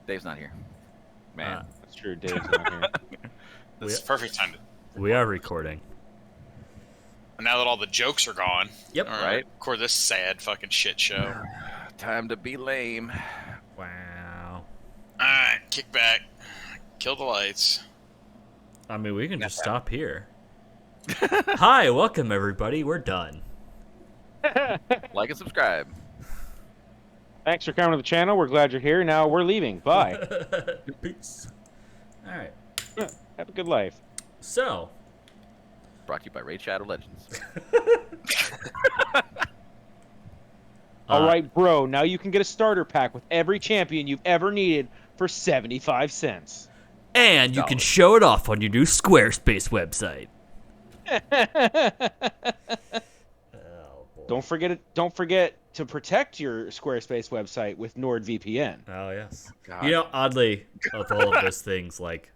Dave's not here. Man. That's true. Dave's not here. This is perfect time to. We are recording. Now that all the jokes are gone. Yep. All Right. Record this sad fucking shit show. Time to be lame. Wow. Alright, kick back. Kill the lights. I mean, we can just stop here. Hi, welcome everybody. We're done. Like and subscribe. Thanks for coming to the channel. We're glad you're here. Now we're leaving. Bye. Peace. All right. Have a good life. So, Brought to you by Raid Shadow Legends. All right, bro. Now you can get a starter pack with every champion you've ever needed for 75 cents. and you can show it off on your new Squarespace website. Don't forget to protect your Squarespace website with NordVPN. Oh yes. God. You know, oddly, of all of those things, like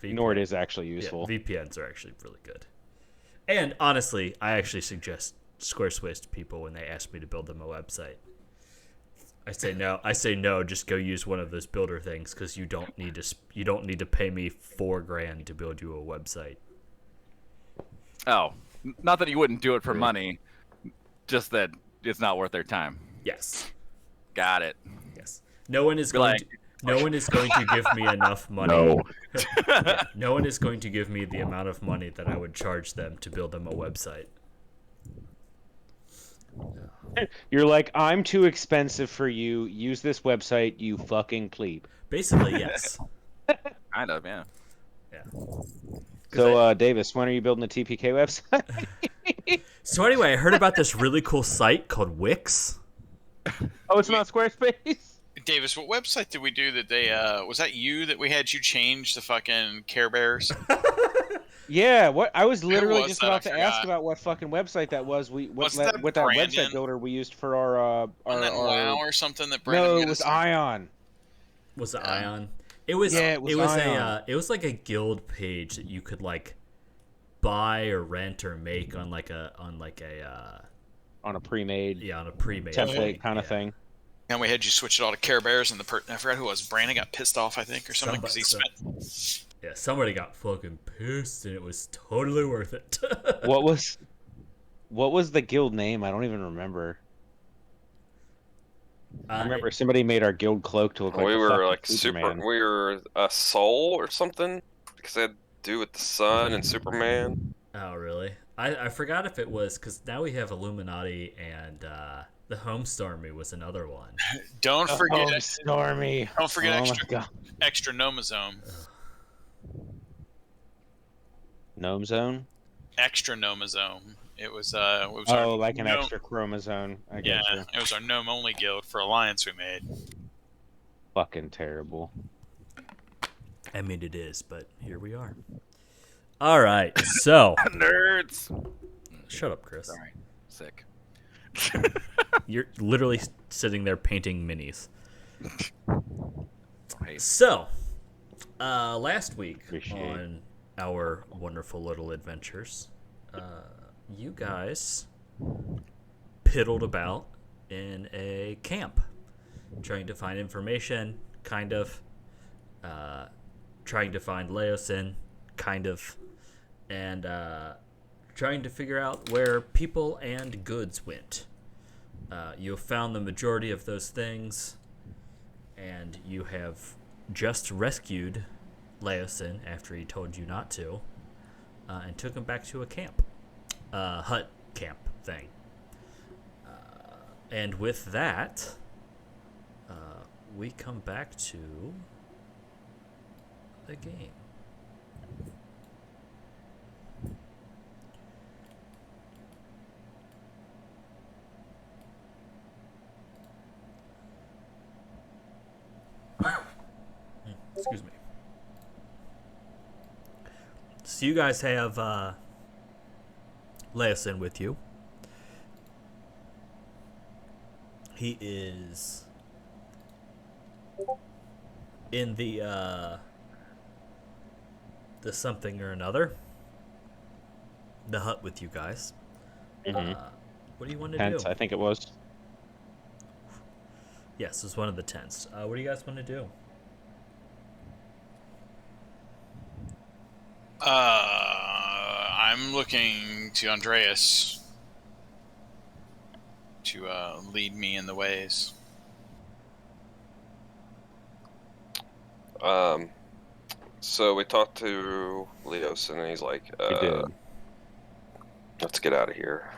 Nord is actually useful. Yeah, VPNs are actually really good. And honestly, I actually suggest Squarespace to people when they ask me to build them a website. I say no. Just go use one of those builder things because you don't need to pay me $4,000 to build you a website. Oh, not that you wouldn't do it for money, just that it's not worth their time. Yes. Got it. Yes. No one is going to give me enough money. No. Yeah, no one is going to give me the amount of money that I would charge them to build them a website. You're like, I'm too expensive for you. Use this website, you fucking plebe. Basically, yes. Kind of, yeah. Yeah. So, Davis, when are you building the TPK website? So anyway, I heard about this really cool site called Wix. Oh, it's not Squarespace? Davis, what website did we do that they, was that you that we had you change the fucking Care Bears? Yeah, what I was literally was just that? about I to ask forgot. about what fucking website that was. What Wasn't that that Brandon? website builder we used for our Wasn't that WoW or something that Brandon No, had it was us- Ion. Was it Ion? It was. Yeah, it it was was Ion. it was like a guild page that you could like buy or rent or make on like a On a pre-made on a pre-made template thing. kind of thing. And we had you switch it all to Care Bears, and I forgot who it was. Brandon got pissed off, I think, or something, because he spent. Yeah, somebody got fucking pissed, and it was totally worth it. What was the guild name? I don't even remember. I remember somebody made our guild cloak to look like we the were fucking like Superman. we were a soul or something because it had to do with the sun and Superman. Oh, really? I forgot if it was because now we have Illuminati and the Homestormy was another one. Don't forget, Oh, Stormy. don't forget Oh my extra, God. extra Nomosome. Gnome Zone? Extra Nomosome. It was Oh, our like an gnome- extra chromosome. I Yeah, get you. it was our gnome only guild for Alliance we made. Fucking terrible. I mean, it is, but here we are. All right, so Nerds. shut up, Chris. Sorry. Sick. You're literally sitting there painting minis. Hey. So, last week Appreciate on our wonderful little adventures, you guys piddled about in a camp, trying to find information, kind of, trying to find Laosin, kind of, and trying to figure out where people and goods went. You have found the majority of those things, and you have just rescued Laosin after he told you not to, and took him back to a camp, hut camp thing. And with that, we come back to the game. Excuse me. So you guys have Laosin with you. He is in the something or another. The hut with you guys. Mhm. What do you want to Hence, do? I think it was. Yes, it's one of the tents. What do you guys want to do? I'm looking to Andreas to lead me in the ways. So we talked to Leos, and he's like, We did. let's get out of here.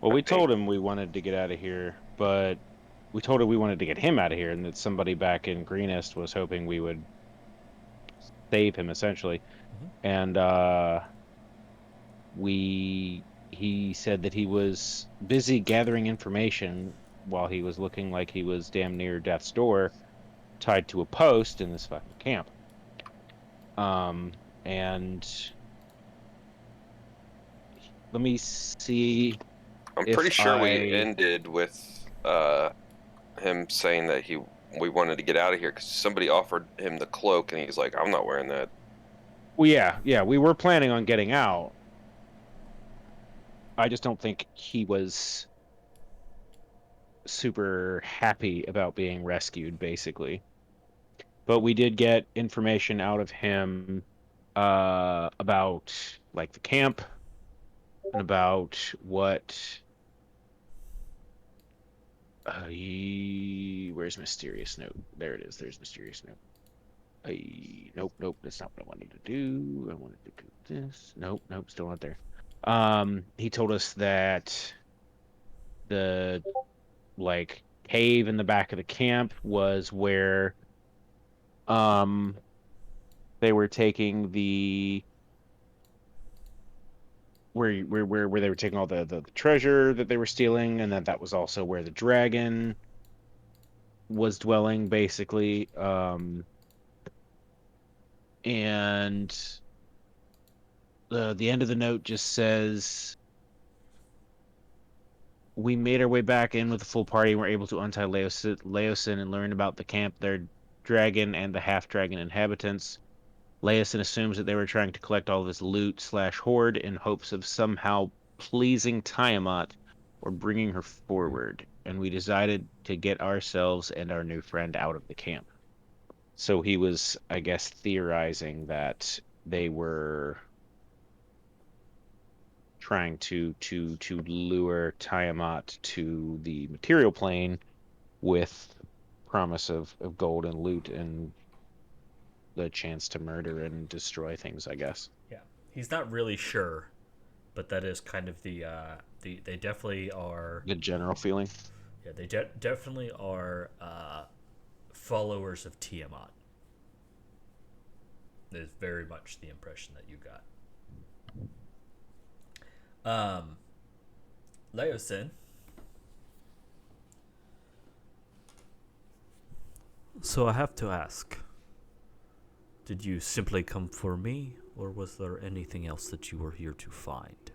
Well, we I think- told him we wanted to get out of here, but we told him we wanted to get him out of here, and that somebody back in Greenest was hoping we would save him, essentially. And he said that he was busy gathering information while he was looking like he was damn near death's door, tied to a post in this fucking camp. And let me see. I'm If pretty sure I- we ended with him saying that we wanted to get out of here because somebody offered him the cloak, and he's like, I'm not wearing that. Well, yeah, we were planning on getting out. I just don't think he was super happy about being rescued, basically. But we did get information out of him about like the camp and about what where's mysterious note? There it is. There's mysterious note. Nope, that's not what I wanted to do. I wanted to do this. Nope, still not there. He told us that the like cave in the back of the camp was where they were taking the where they were taking all the treasure that they were stealing, and that was also where the dragon was dwelling, basically. And the end of the note just says, we made our way back in with a full party and were able to untie Laosin and learn about the camp, their dragon, and the half-dragon inhabitants. Laosin assumes that they were trying to collect all of his loot/hoard in hopes of somehow pleasing Tiamat or bringing her forward, and we decided to get ourselves and our new friend out of the camp. So he was, I guess, theorizing that they were trying to lure Tiamat to the material plane with promise of gold and loot and the chance to murder and destroy things, I guess. Yeah, he's not really sure, but that is kind of the they definitely are. The general feeling. Yeah, they definitely are followers of Tiamat. Is very much the impression that you got. Laosin. So I have to ask, did you simply come for me, or was there anything else that you were here to find?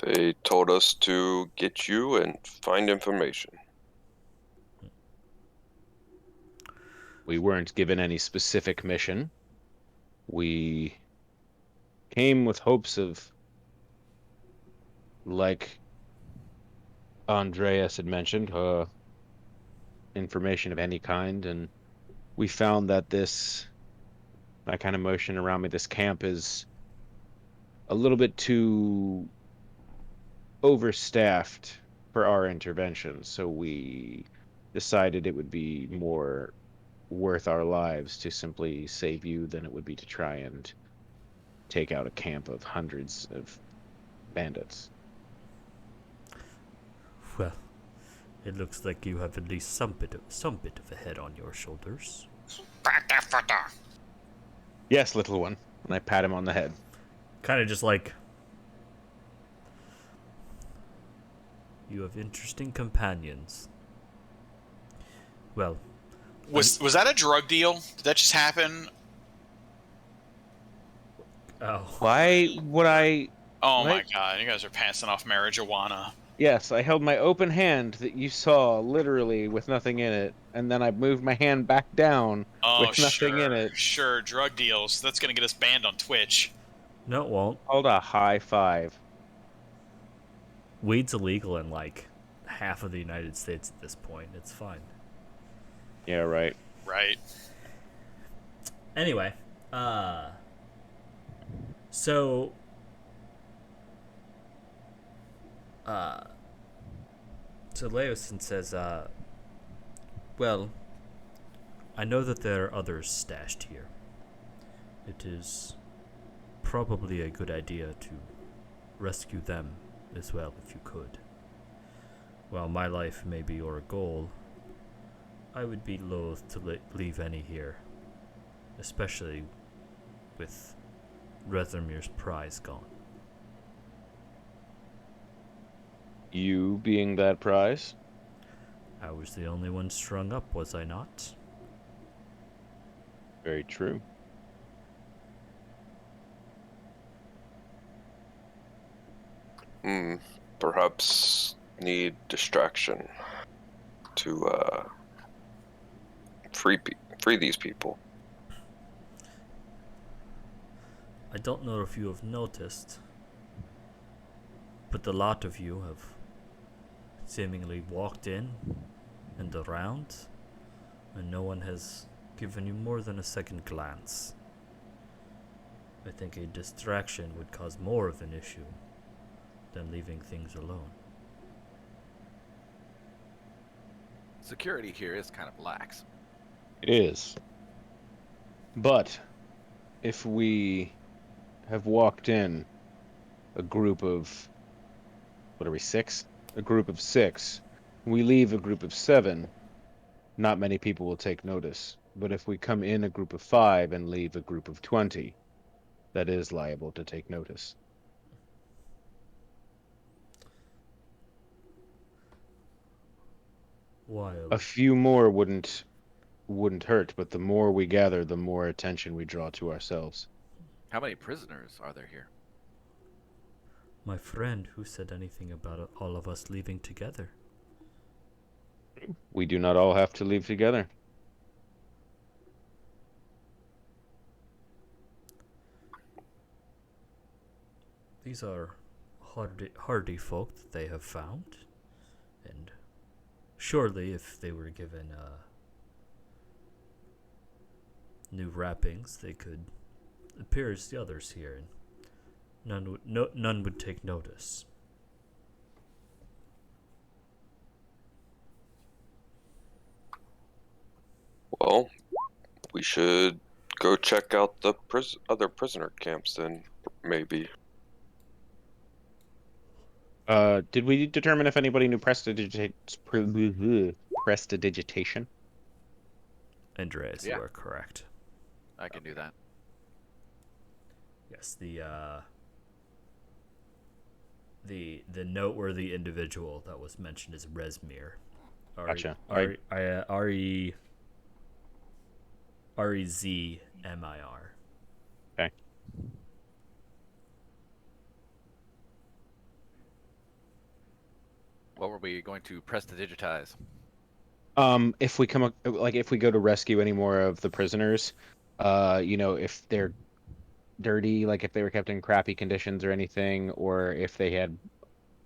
They told us to get you and find information. We weren't given any specific mission. We came with hopes of, like Andreas had mentioned, information of any kind, and we found that I kind of motion around me, this camp is a little bit too overstaffed for our intervention, so we decided it would be more worth our lives to simply save you than it would be to try and take out a camp of hundreds of bandits. Well, it looks like you have at least some bit of a head on your shoulders. Yes, little one. And I pat him on the head. Kind of just like, you have interesting companions. Well, Was that a drug deal? Did that just happen? oh, Why would I... Oh What? my god, you guys are passing off marijuana. Yes, I held my open hand that you saw, literally, with nothing in it, and then I moved my hand back down Oh, with nothing sure, in it. sure, drug deals. That's gonna get us banned on Twitch. no, it won't. Called a high five. Weed's illegal in like half of the United States at this point. It's fine. Yeah, right. Right. Anyway, so Leosin says, well, I know that there are others stashed here. It is probably a good idea to rescue them as well if you could. While my life may be your goal, I would be loath to leave any here, especially with Rethemir's prize gone. You being that prize? I was the only one strung up, was I not? Very true. Perhaps need distraction to free these people. I don't know if you have noticed, but the lot of you have seemingly walked in and around, and no one has given you more than a second glance. I think a distraction would cause more of an issue than leaving things alone. Security here is kind of lax. It is. But if we have walked in a group of, what are we, 6? A group of 6. We leave a group of 7, not many people will take notice. But if we come in a group of 5 and leave a group of 20, that is liable to take notice. While A few more wouldn't hurt, but the more we gather, the more attention we draw to ourselves. How many prisoners are there here? my friend, who said anything about all of us leaving together? We do not all have to leave together. These are hardy folk that they have found, and surely if they were given new wrappings, they could appear as the others here, and none would take notice. Well, we should go check out the other prisoner camps then, maybe. Did we determine if anybody knew prestidigitation? Andreas, Yeah. you are correct. I can do that. Yes, the noteworthy individual that was mentioned is Rezmir. Gotcha. Rezmir. Okay. What were we going to press to digitize? If we if we go to rescue any more of the prisoners, if they're dirty, like if they were kept in crappy conditions or anything, or if they had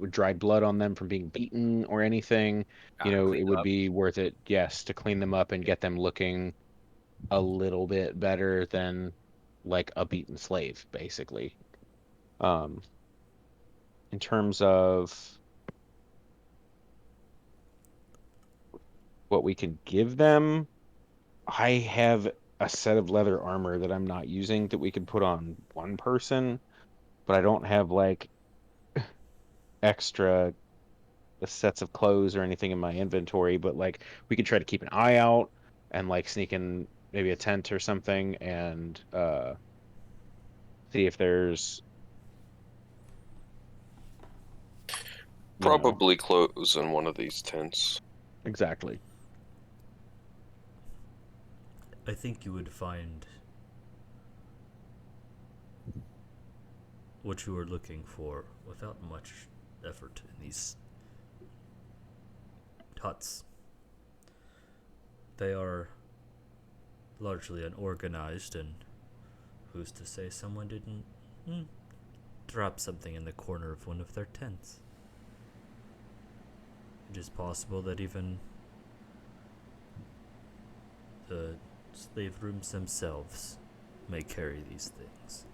dried blood on them from being beaten or anything, Clean it them would up. be worth it, yes, to clean them up and get them looking a little bit better than like a beaten slave, basically. In terms of what we can give them, I have a set of leather armor that I'm not using that we could put on one person, but I don't have like extra sets of clothes or anything in my inventory, but like we could try to keep an eye out and like sneak in maybe a tent or something and see if there's Probably clothes in one of these tents. exactly. I think you would find what you are looking for without much effort in these huts. They are largely unorganized, and who's to say someone didn't drop something in the corner of one of their tents? It is possible that even the slave rooms themselves may carry these things.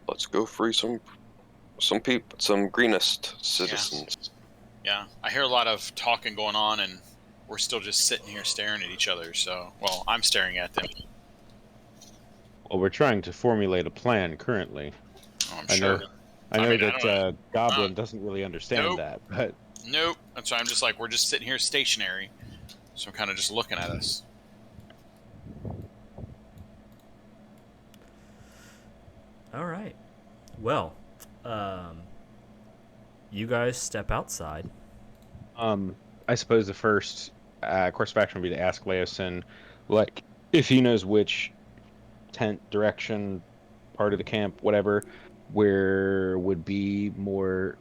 Let's go free some people, some greenest citizens. Yeah, I hear a lot of talking going on, and we're still just sitting here staring at each other. So, well, I'm staring at them. Well, we're trying to formulate a plan currently. Oh, I'm I sure. know, I know mean, I that don't Goblin doesn't really understand Nope. that, but Nope. That's why I'm just like, we're just sitting here stationary. So I'm kind of just looking at us. All right. Well, you guys step outside. I suppose the first course of action would be to ask Leosin, like, if he knows which tent direction, part of the camp, whatever, where would be more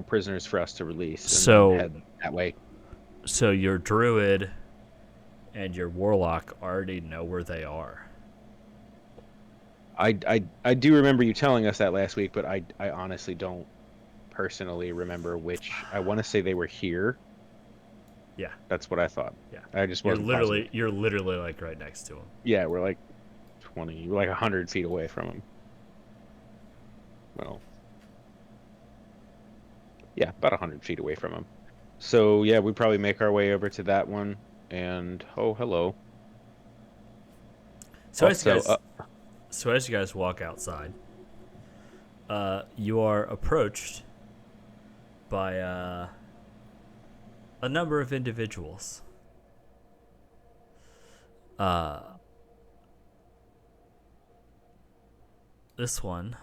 prisoners for us to release, and So- then head that way. So your druid and your warlock already know where they are. I do remember you telling us that last week, but I honestly don't personally remember which. I want to say they were here. Yeah. That's what I thought. Yeah. I just wasn't positive. You're literally like right next to them. Yeah, we're like 100 feet away from them. Well, yeah, about 100 feet away from them. So yeah, we probably make our way over to that one. And oh, hello. So Also, as you guys walk outside, you are approached by a number of individuals. This one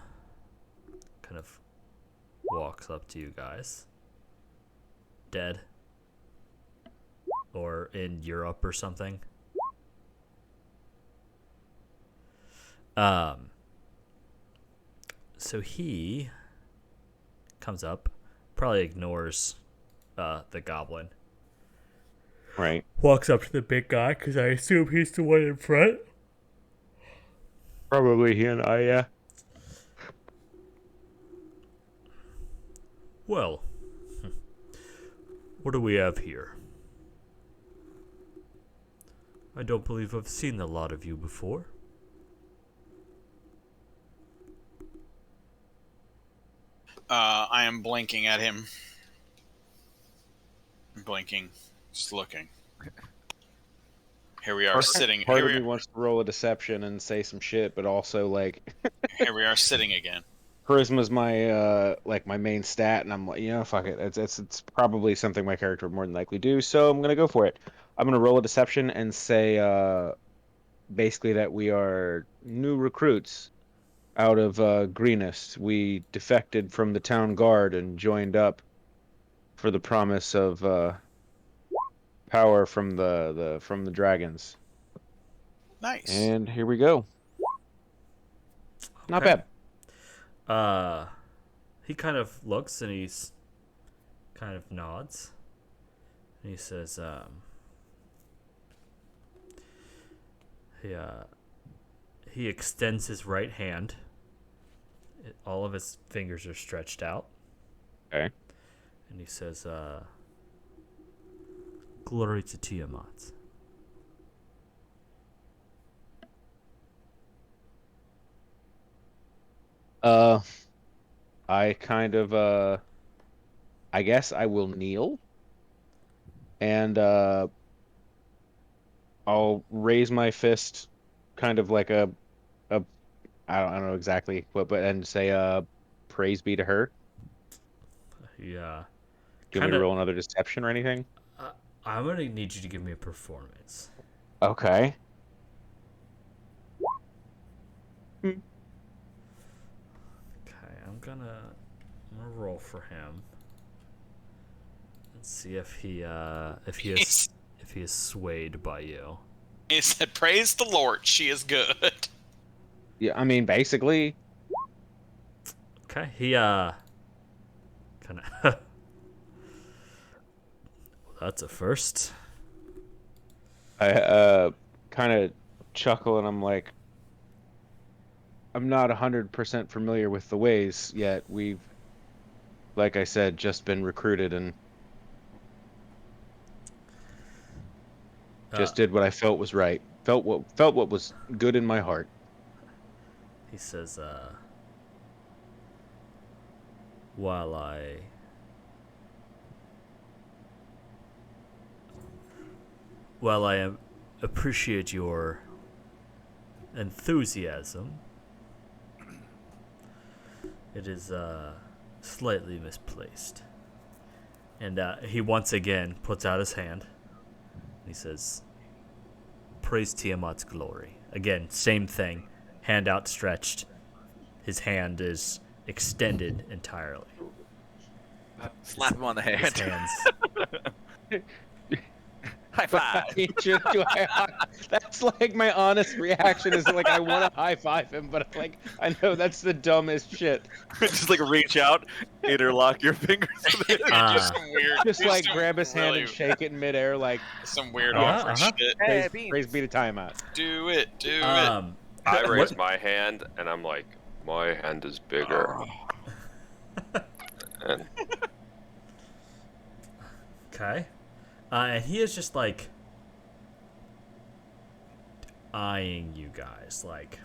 kind of walks up to you guys, dead, or in Europe or something. So he comes up, probably ignores the goblin. right. Walks up to the big guy, because I assume he's the one in front. Probably he and I, yeah. Well, what do we have here? I don't believe I've seen a lot of you before. I am blinking at him. I'm blinking, just looking. Here we are sitting. Part Here of we me wants to roll a deception and say some shit, but also like here we are sitting again. charisma's my my main stat, and I'm like, fuck it. It's probably something my character would more than likely do, so I'm gonna go for it. I'm gonna roll a deception and say basically that we are new recruits out of Greenest. We defected from the town guard and joined up for the promise of power from the dragons. Nice. And here we go. Not Okay. bad. He kind of looks and he's kind of nods. And he says, he extends his right hand. All of his fingers are stretched out. Okay. And he says, Glory to Tiamat. I kind of I guess I will kneel and I'll raise my fist kind of like a I don't know exactly what, but and say praise be to her. Yeah. Do you want me to roll another deception or anything? I'm going to need you to give me a performance. Okay. Okay, I'm gonna roll for him. Let's see if he is swayed by you. He said, "Praise the Lord, she is good." Yeah, I mean basically. Okay, he kind of. That's a first. I kind of chuckle and I'm like, I'm not 100% familiar with the ways yet. We've, like I said, just been recruited and just did what I felt was right. Felt what was good in my heart. He says, while I appreciate your enthusiasm, it is slightly misplaced. And he once again puts out his hand. He says, "Praise Tiamat's glory." Again, same thing. Hand outstretched. His hand is extended entirely. Slap him on the His hand. hands. High five. That's like my honest reaction is like I want to high five him, but like I know that's the dumbest shit. Just like reach out, interlock your fingers. Ah. Just like grab his hand and shake it in midair, like some weird Uh-huh, awkward uh-huh. shit. Hey, praise be to timeout. Do it. I what- raise my hand and I'm like, my hand is bigger. And Okay. And he is just like eyeing you guys like,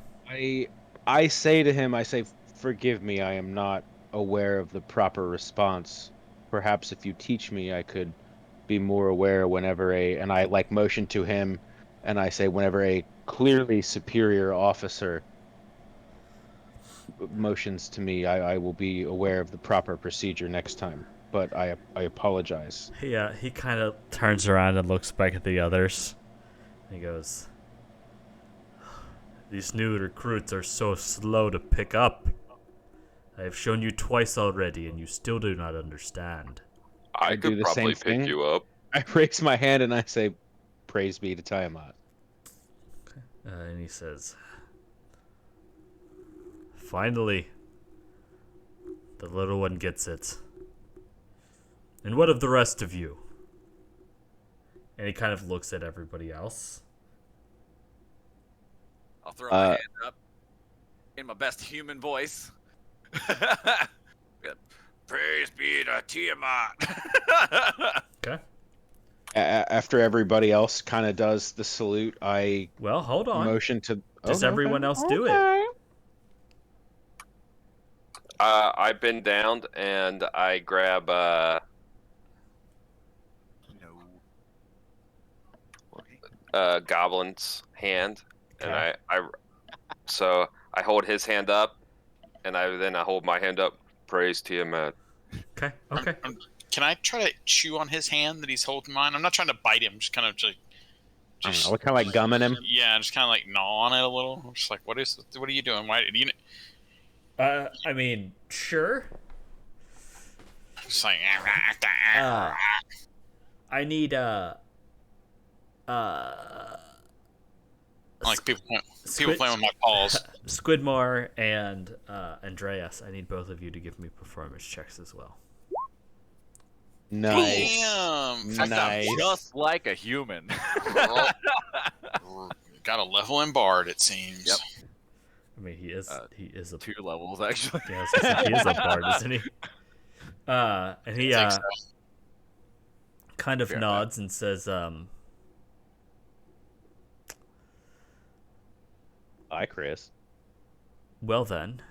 I say to him, I say, forgive me, I am not aware of the proper response. Perhaps if you teach me, I could be more aware whenever and I like motion to him, and I say, whenever a clearly superior officer motions to me, I will be aware of the proper procedure next time. But I apologize. he kind of turns around and looks back at the others. He goes, "These new recruits are so slow to pick up. I have shown you twice already, and you still do not understand." I do could the probably same thing. pick you up. I raise my hand and I say, praise be to Tiamat. And he says, "Finally, the little one gets it. And what of the rest of you?" And he kind of looks at everybody else. I'll throw my hand up in my best human voice. Praise be to Tiamat. Okay. After everybody else kind of does the salute, I Well, hold on. motion to. Does Okay, everyone else do it? okay. I bend down and I grab Goblin's hand, and Okay. so I hold his hand up, and I hold my hand up. Praise Tiamat. Okay. Okay. Can I try to chew on his hand that he's holding mine? I'm not trying to bite him. Just kind of I don't know, we're kind of like gumming him. Yeah, just kind of like gnaw on it a little. I'm just like, what are you doing? Why do you? I mean, sure. Just like. I need Like people playing with my paws. Squidmore and Andreas. I need both of you to give me performance checks as well. Nice. Damn. That sounds Nice. just like a human. Got a level in Bard, it seems. Yep. I mean, he is a 2 levels actually. yeah, I was gonna say, he is a bard, isn't he? And he I think so. kind of Fair nods and says, Hi, Chris. "Well then."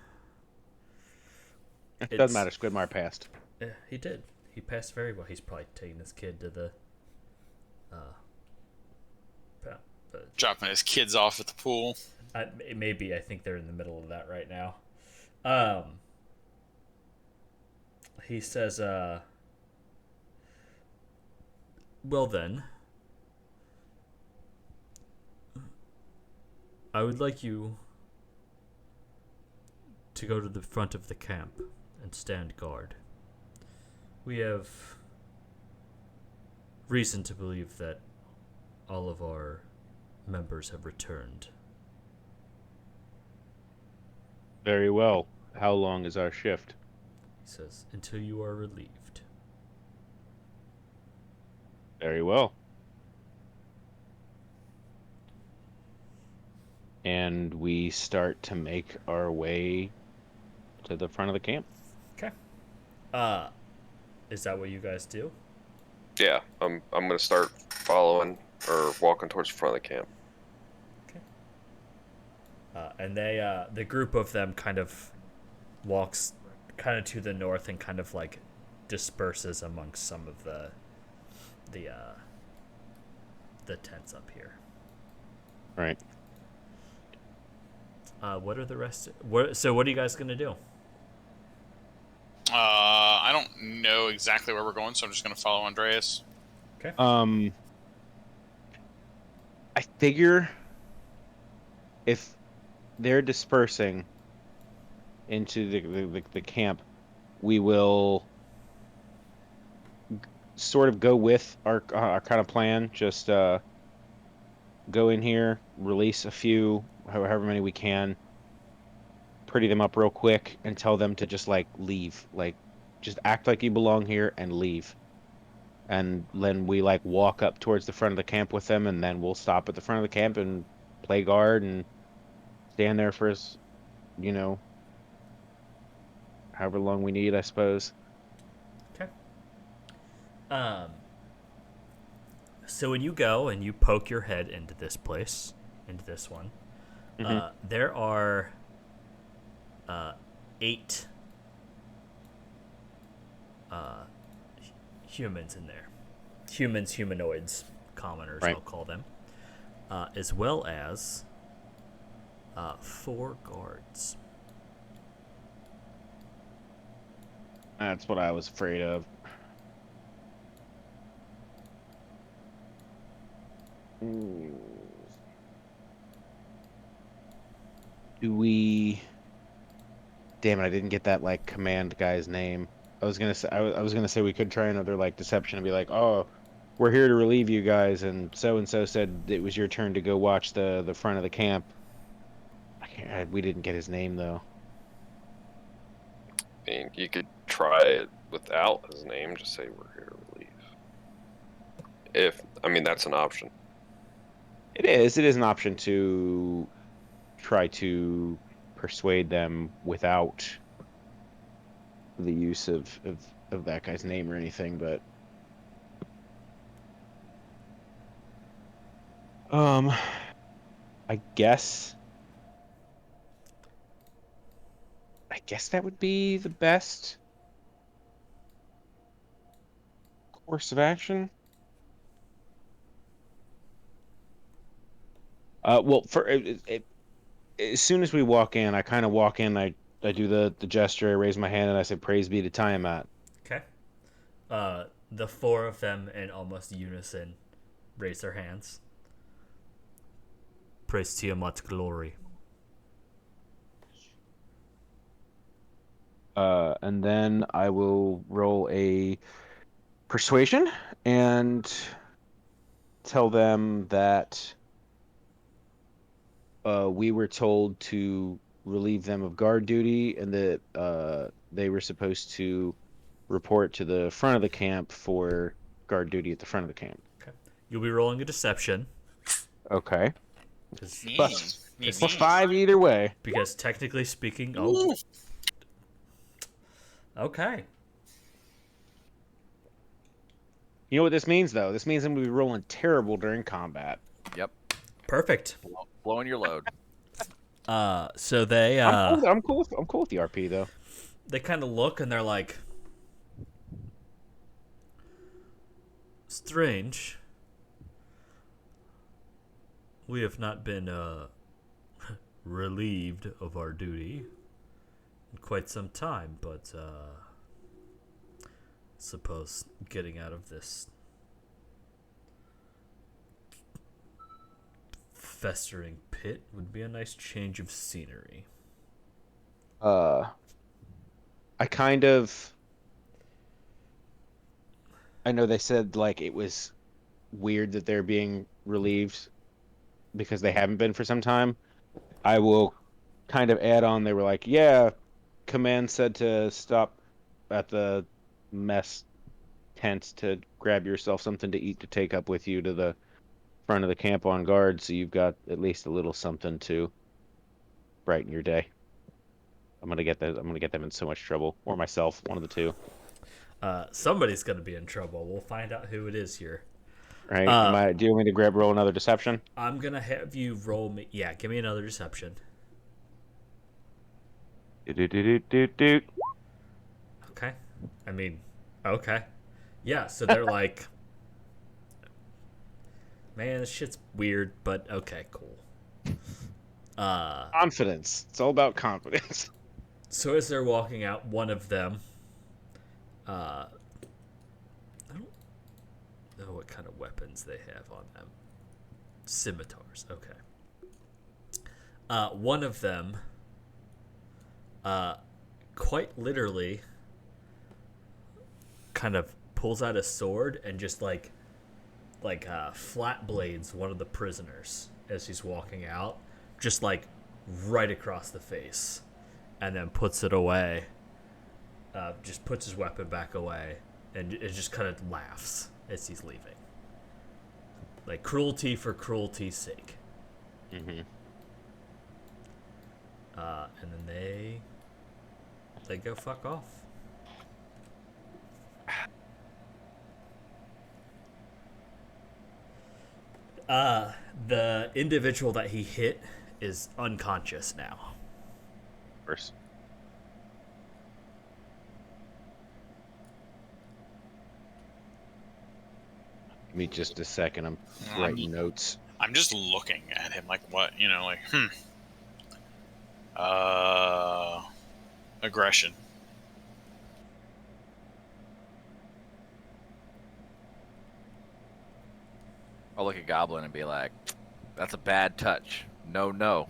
It It's- doesn't matter. Squidmar passed. Yeah, he did. He passed very well. He's probably taking his kid to the Dropping his kids off at the pool. maybe. I think they're in the middle of that right now. He says, "Well then, I would like you to go to the front of the camp and stand guard. We have reason to believe that all of our members have returned." Very well. How long is our shift? He says, "Until you are relieved." Very well. and we start to make our way to the front of the camp. Okay. Is that what you guys do? Yeah, I'm gonna start following or walking towards the front of the camp. And the group of them kind of walks kind of to the north and kind of like disperses amongst some of the tents up here. Right. What are the rest? So what are you guys gonna do? I don't know exactly where we're going, so I'm just gonna follow Andreas. Okay. I figure if they're dispersing into the camp, we will sort of go with our kind of plan. Just go in here, release a few, however many we can, pretty them up real quick, and tell them to just like leave, like just act like you belong here and leave. And then we like walk up towards the front of the camp with them, and then we'll stop at the front of the camp and play guard and stand there for us, you know, however long we need, I suppose. Okay. So when you go and you poke your head into this place, into this one, there are 8 humans in there. Humanoids, commoners, Right. I'll call them. As well as 4 guards. That's what I was afraid of. Do we? Damn it! I didn't get that like command guy's name. I was gonna say I was gonna say we could try another like deception and be like, oh, we're here to relieve you guys, and so said it was your turn to go watch the front of the camp. We didn't get his name though. I mean, you could try it without his name. Just say we're here to relieve. That's an option. It is. It is an option to try to persuade them without the use of that guy's name or anything, but I guess that would be the best course of action. Well, as soon as we walk in, I kind of walk in. I do the gesture. I raise my hand and I say, "Praise be to Tiamat." Okay. The 4 of them in almost unison raise their hands. Praise Tiamat's glory. And then I will roll a persuasion and tell them that we were told to relieve them of guard duty and that they were supposed to report to the front of the camp for guard duty at the front of the camp. Okay. You'll be rolling a deception. Okay. Plus, Plus 5 either way. Because technically speaking, oh. Okay. You know what this means, though? This means I'm going to be rolling terrible during combat. Yep. Perfect. Blowing your load. So they I'm cool with the RP, though. they kind of look and they're like, strange. We have not been relieved of our duty in quite some time, but suppose getting out of this festering pit would be a nice change of scenery. I know they said like it was weird that they're being relieved because they haven't been for some time. I will kind of add on, they were like, yeah, command said to stop at the mess tent to grab yourself something to eat to take up with you to the front of the camp on guard, so you've got at least a little something to brighten your day. I'm gonna get them in so much trouble, or myself, one of the two. Somebody's gonna be in trouble. We'll find out who it is here. Right? Do you want me to roll another deception? I'm gonna have you roll me. Yeah, give me another deception. Do. Okay. I mean, okay. Yeah, so they're like, man, this shit's weird, but okay, cool. Confidence. It's all about confidence. So as they're walking out, one of them, I don't know what kind of weapons they have on them. Scimitars, okay. One of them, quite literally, kind of pulls out a sword and just like flat blades one of the prisoners as he's walking out, just like right across the face, and then puts it away. Just puts his weapon back away, and it just kind of laughs as he's leaving. Like cruelty for cruelty's sake. Mm-hmm. And then they go fuck off. The individual that he hit is unconscious now. Of course. Give me just a second. I'm writing notes. I'm just looking at him like, what, like, aggression. I'll look at Goblin and be like, that's a bad touch. No, no.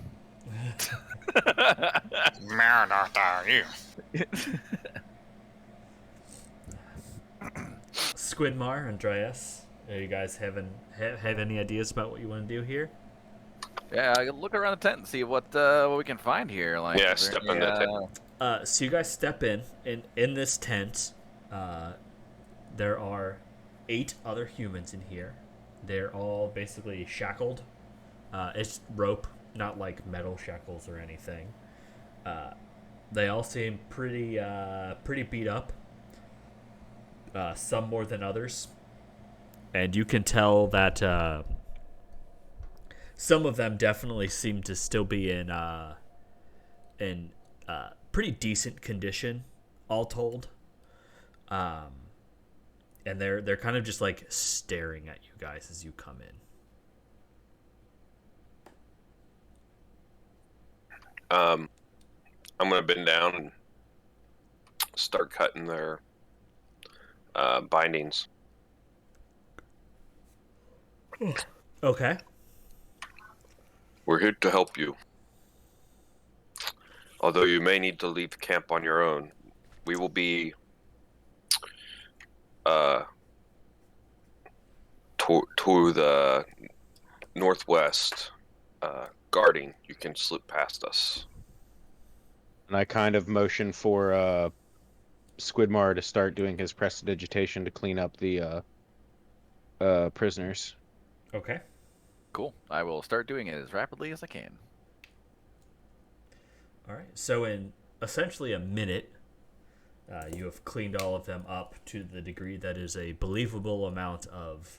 Squidmar, Andreas, are you guys have any ideas about what you want to do here? Yeah, I can look around the tent and see what we can find here. Like, Yeah, is there step any, in the tent. So you guys step in this tent. There are 8 other humans in here. They're all basically shackled. It's rope, not like metal shackles or anything. They all seem pretty beat up. Some more than others, and you can tell that some of them definitely seem to still be in pretty decent condition, all told. And they're kind of just like staring at you guys as you come in. I'm gonna bend down and start cutting their bindings. Okay. We're here to help you. Although you may need to leave the camp on your own, we will be to the northwest, guarding. You can slip past us. And I kind of motion for Squidmar to start doing his prestidigitation to clean up the prisoners. Okay. Cool. I will start doing it as rapidly as I can. All right. So in essentially a minute, you have cleaned all of them up to the degree that is a believable amount of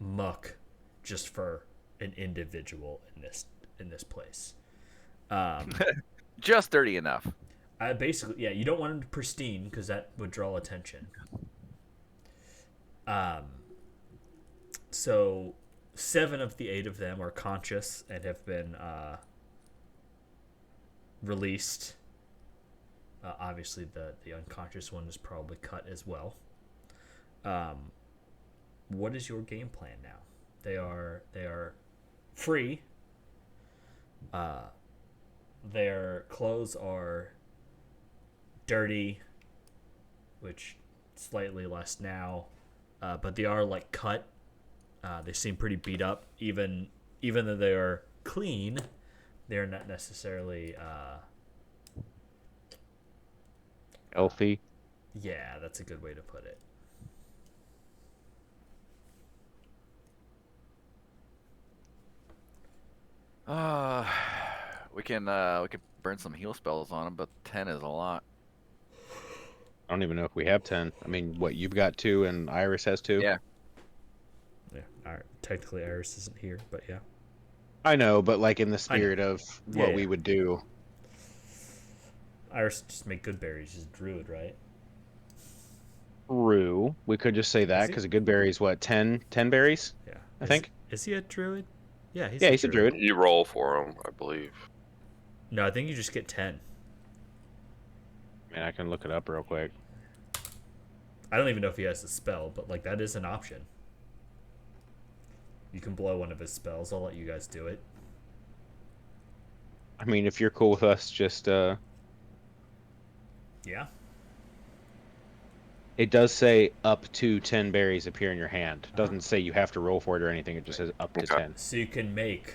muck just for an individual in this place. Just dirty enough. Basically, yeah, you don't want them pristine because that would draw attention. So 7 of the 8 of them are conscious and have been released. Obviously, the unconscious one is probably cut as well. What is your game plan now? They are free. Their clothes are dirty, which slightly less now, but they are like cut. They seem pretty beat up. Even though they are clean, they're not necessarily Healthy. Yeah, that's a good way to put it. Uh, we can burn some heal spells on him, but 10 is a lot. I don't even know if we have 10. I mean, what, you've got 2 and Iris has 2? Yeah. Yeah. All right. Technically, Iris isn't here, but yeah. I know, but like in the I know. spirit of Yeah, what we yeah. would do. Iris just make good berries. She's a druid, right? True. We could just say that Is he? because a good berry is what, 10 berries? Yeah. I think. Is he a druid? Yeah, he's Yeah, a he's a druid. druid. You roll for him, I believe. No, I think you just get 10. Man, I can look it up real quick. I don't even know if he has a spell, but like that is an option. You can blow one of his spells. I'll let you guys do it. I mean, if you're cool with us, just Yeah. it does say up to 10 berries appear in your hand. It doesn't say you have to roll for it or anything. It just says up to Okay. 10. So you can make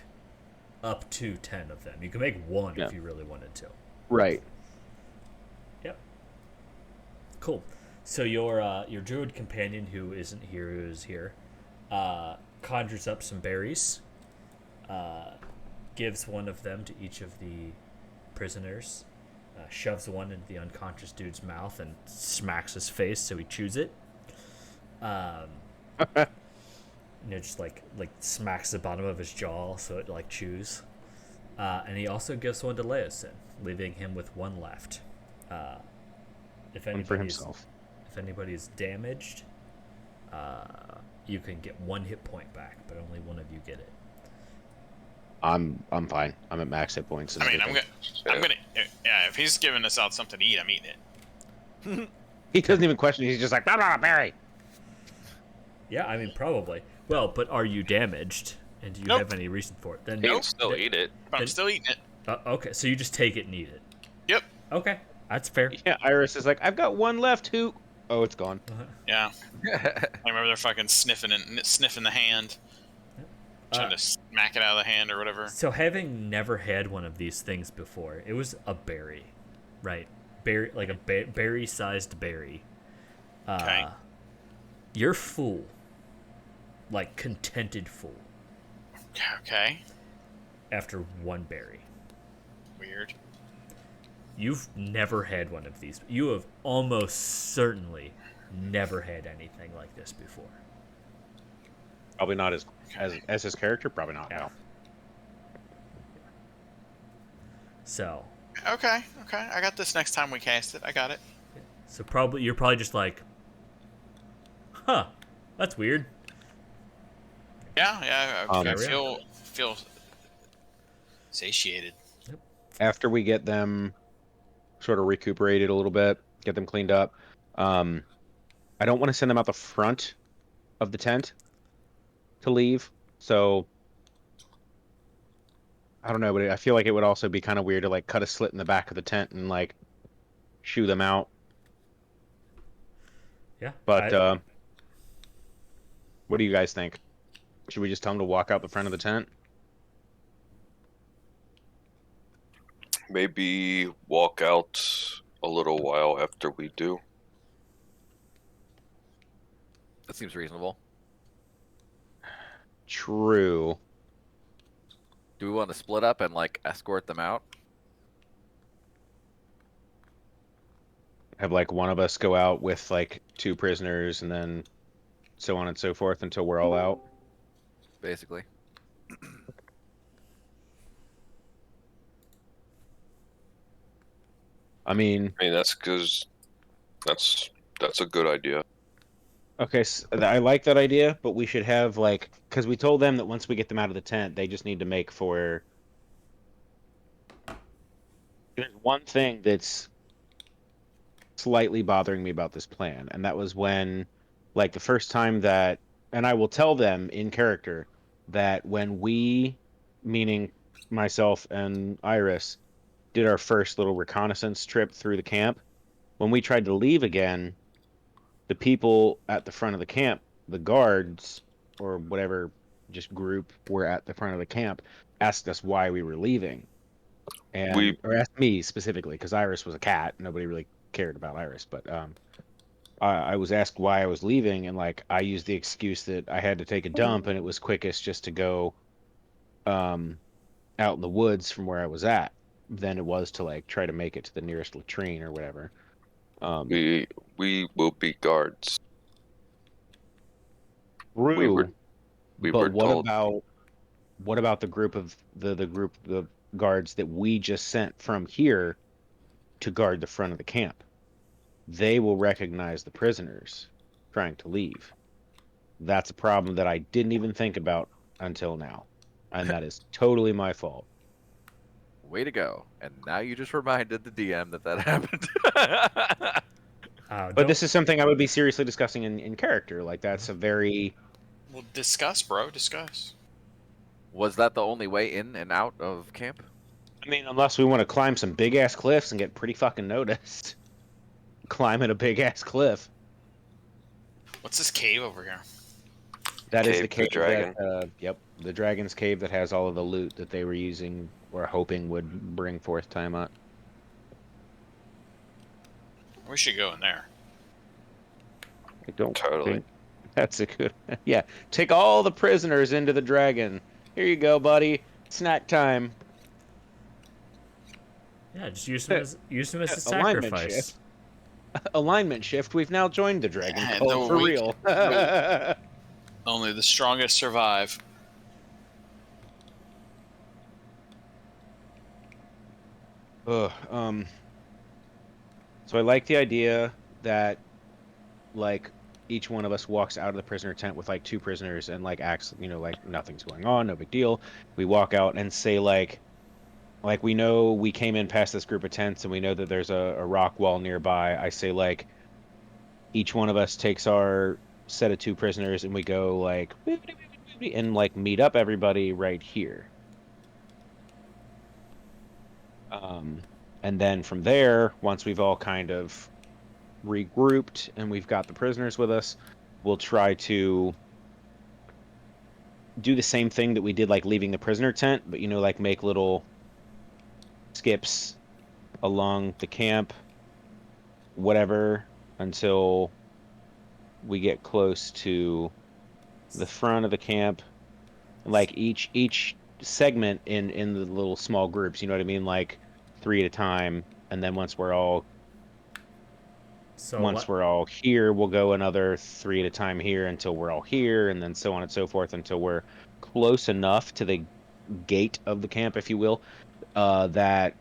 up to 10 of them. You can make one Yeah. if you really wanted to. Right. Yep. Cool. So your druid companion who isn't here, who is here, conjures up some berries, gives one of them to each of the prisoners, shoves one into the unconscious dude's mouth and smacks his face so he chews it. Just like smacks the bottom of his jaw so it like chews. And he also gives one to Leosin, leaving him with one left. If One for anybody's himself. if anybody is damaged, you can get 1 hit point back, but only one of you get it. I'm fine. I'm at max hit points. I mean, I'm gonna. Yeah, if he's giving us out something to eat, I'm eating it. He doesn't even question it. He's just like, blah, berry. Yeah, I mean probably. Well, but are you damaged? And do you Nope. have any reason for it? Then He can still eat it. But I'm still eating it. Okay, so you just take it and eat it. Yep. Okay, that's fair. Yeah, Iris is like, I've got one left. Who? Oh, it's gone. Yeah. I remember they're fucking sniffing the hand, trying to smack it out of the hand or whatever. So having never had one of these things before, it was a berry, right? Berry, like a berry-sized berry. Okay. You're full, like contented full Okay. after one berry. Weird. You've never had one of these. You have almost certainly never had anything like this before. Probably not as his character. Probably not. No. So, Okay. I got this next time we cast it. I got it. you're probably just like, huh, that's weird. Yeah. I Yeah. feel satiated. After we get them sort of recuperated a little bit, get them cleaned up, I don't want to send them out the front of the tent to leave. So I don't know, but I feel like it would also be kind of weird to like cut a slit in the back of the tent and like shoo them out. Yeah. But what do you guys think? Should we just tell them to walk out the front of the tent? Maybe walk out a little while after we do. That seems reasonable. True. Do we want to split up and like escort them out? Have like one of us go out with like 2 prisoners and then so on and so forth until we're all out. Basically. I mean, That's because that's a good idea. okay, I like that idea, but we should have like, because we told them that once we get them out of the tent, they just need to make for. There's one thing that's slightly bothering me about this plan, and that was when, like, the first time that, and I will tell them in character that when we, meaning myself and Iris, did our first little reconnaissance trip through the camp, when we tried to leave again, the people at the front of the camp, the guards or whatever just group were at the front of the camp, asked us why we were leaving. And or asked me specifically because Iris was a cat. Nobody really cared about Iris, but I was asked why I was leaving, and like I used the excuse that I had to take a dump, and it was quickest just to go out in the woods from where I was at than it was to like try to make it to the nearest latrine or whatever. We will be guards. True, We but were told. what about the group of the group of guards that we just sent from here to guard the front of the camp? They will recognize the prisoners trying to leave. That's a problem that I didn't even think about until now, and that is totally my fault. Way to go! And now you just reminded the DM that happened. But Don't- this is something I would be seriously discussing in character. Like that's a very Well, discuss, bro. Discuss. Was that the only way in and out of camp? I mean, unless we want to climb some big ass cliffs and get pretty fucking noticed. Climbing a big ass cliff. What's this cave over here? That is Cave the the cave dragon. that, yep, the dragon's cave that has all of the loot that they were using or hoping would bring forth Tiamat. We should go in there. I don't Totally. think that's a good. Yeah, take all the prisoners into the dragon. Here you go, buddy. Snack time. Yeah, just use them as a Alignment sacrifice. shift. Alignment shift. We've now joined the dragon Yeah, cult no, for we- real. Only the strongest survive. Ugh, so I like the idea that, like, each one of us walks out of the prisoner tent with like 2 prisoners and like acts, like nothing's going on, no big deal. We walk out and say like we know we came in past this group of tents and we know that there's a rock wall nearby. I say like each one of us takes our set of 2 prisoners and we go like and like meet up everybody right here. And then from there, once we've all kind of regrouped and we've got the prisoners with us, we'll try to do the same thing that we did like leaving the prisoner tent, but like make little skips along the camp, whatever, until we get close to the front of the camp. Like each segment in the little small groups, you know what I mean? Like 3 at a time, and then once we're all here, we'll go another 3 at a time here until we're all here, and then so on and so forth until we're close enough to the gate of the camp, if you will, that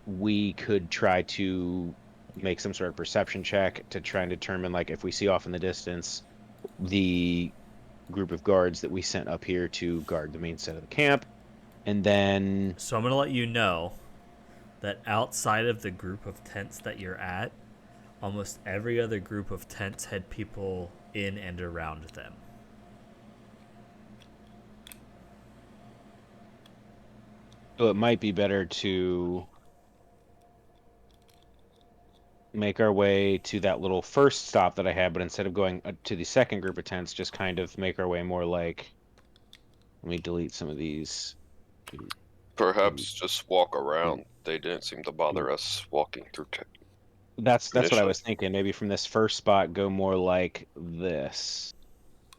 we could try to make some sort of perception check to try and determine, like, if we see off in the distance the group of guards that we sent up here to guard the main set of the camp, and then... So I'm going to let you know that outside of the group of tents that you're at, almost every other group of tents had people in and around them. So it might be better to make our way to that little first stop that I had, but instead of going to the second group of tents, just kind of make our way more like... Let me delete some of these. Perhaps just walk around. They didn't seem to bother us walking through. That's what I Initially. was thinking. Maybe from this first spot, go more like this,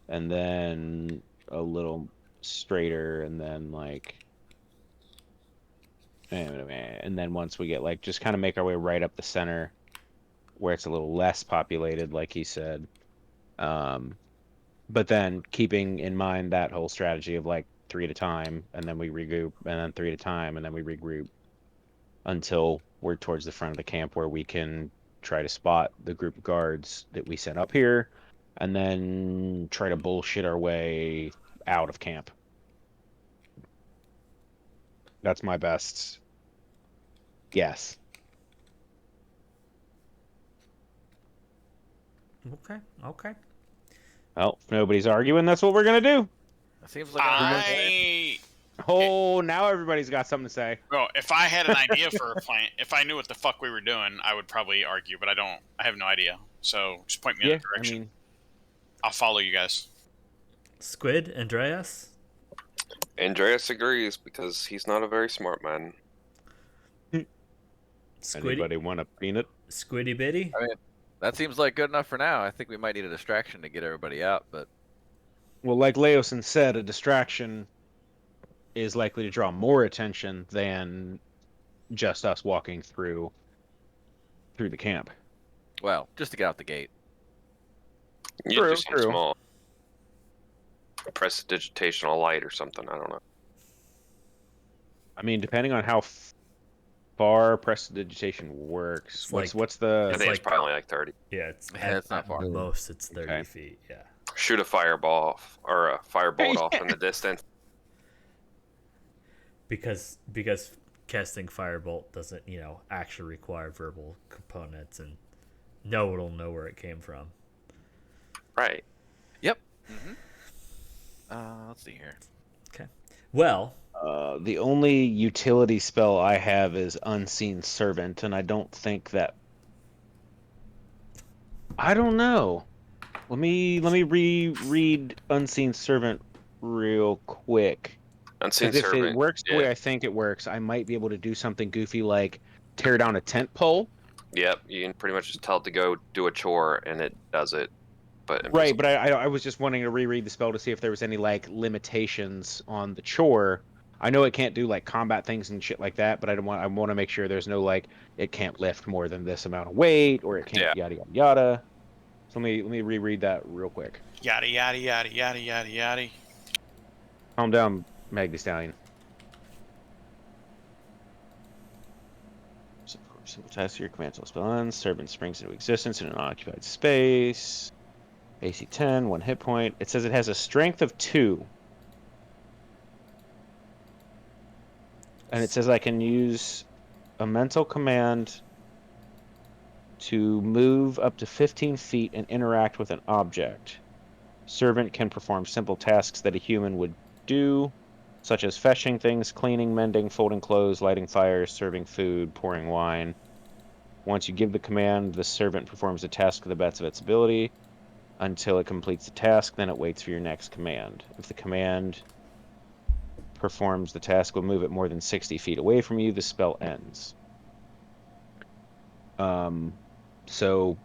and then a little straighter, and then like, and then once we get like, just kind of make our way right up the center, where it's a little less populated, like he said. But then keeping in mind that whole strategy of like 3 at a time, and then we regroup, and then 3 at a time, and then we regroup until we're towards the front of the camp where we can try to spot the group of guards that we sent up here, and then try to bullshit our way out of camp. That's my best guess. Okay. Well, if nobody's arguing, that's what we're gonna do. That seems like Oh, now everybody's got something to say. Bro, if I had an idea for a plan, if I knew what the fuck we were doing, I would probably argue, but I don't. I have no idea. So just point me in a direction. I'll follow you guys. Squid, Andreas? Andreas agrees because he's not a very smart man. Anybody want a peanut? Squiddy bitty? I mean, that seems like good enough for now. I think we might need a distraction to get everybody out, but... Well, like Leosin said, a distraction is likely to draw more attention than just us walking through the camp. Well, just to get out the gate. You True, just seem true. small. Prestidigitational light or something. I don't know. I mean, depending on how far prestidigitation works, It's what's I the think it's like- probably only like 30. Yeah, it's Yeah, it's not far. most it's 30 Okay. feet. Yeah. Shoot a fireball off, or a firebolt off in the distance. Because casting firebolt doesn't, actually require verbal components, and no one will know where it came from. Right. Yep. Let's see here. Okay. Well, the only utility spell I have is Unseen Servant, and I don't think that. I don't know. Let me reread Unseen Servant real quick. Unseen Because if servant. it works the way I think it works, I might be able to do something goofy like tear down a tent pole. Yep. You can pretty much just tell it to go do a chore, and it does it. But Right, but I was just wanting to reread the spell to see if there was any like limitations on the chore. I know it can't do like combat things and shit like that, but I want to make sure there's no like it can't lift more than this amount of weight or it can't yada yada yada. So let me reread that real quick. Yada yada yada yada yada yada. Calm down, Mag the Stallion. So for simple task, your command spell ends. Servant springs into existence in an unoccupied space. AC 10, 1 hit point. It says it has a strength of 2. And it says I can use a mental command to move up to 15 feet and interact with an object. Servant can perform simple tasks that a human would do, such as fetching things, cleaning, mending, folding clothes, lighting fires, serving food, pouring wine. Once you give the command, the servant performs the task to the best of its ability. Until it completes the task, then it waits for your next command. If the command performs the task will move it more than 60 feet away from you, the spell ends. So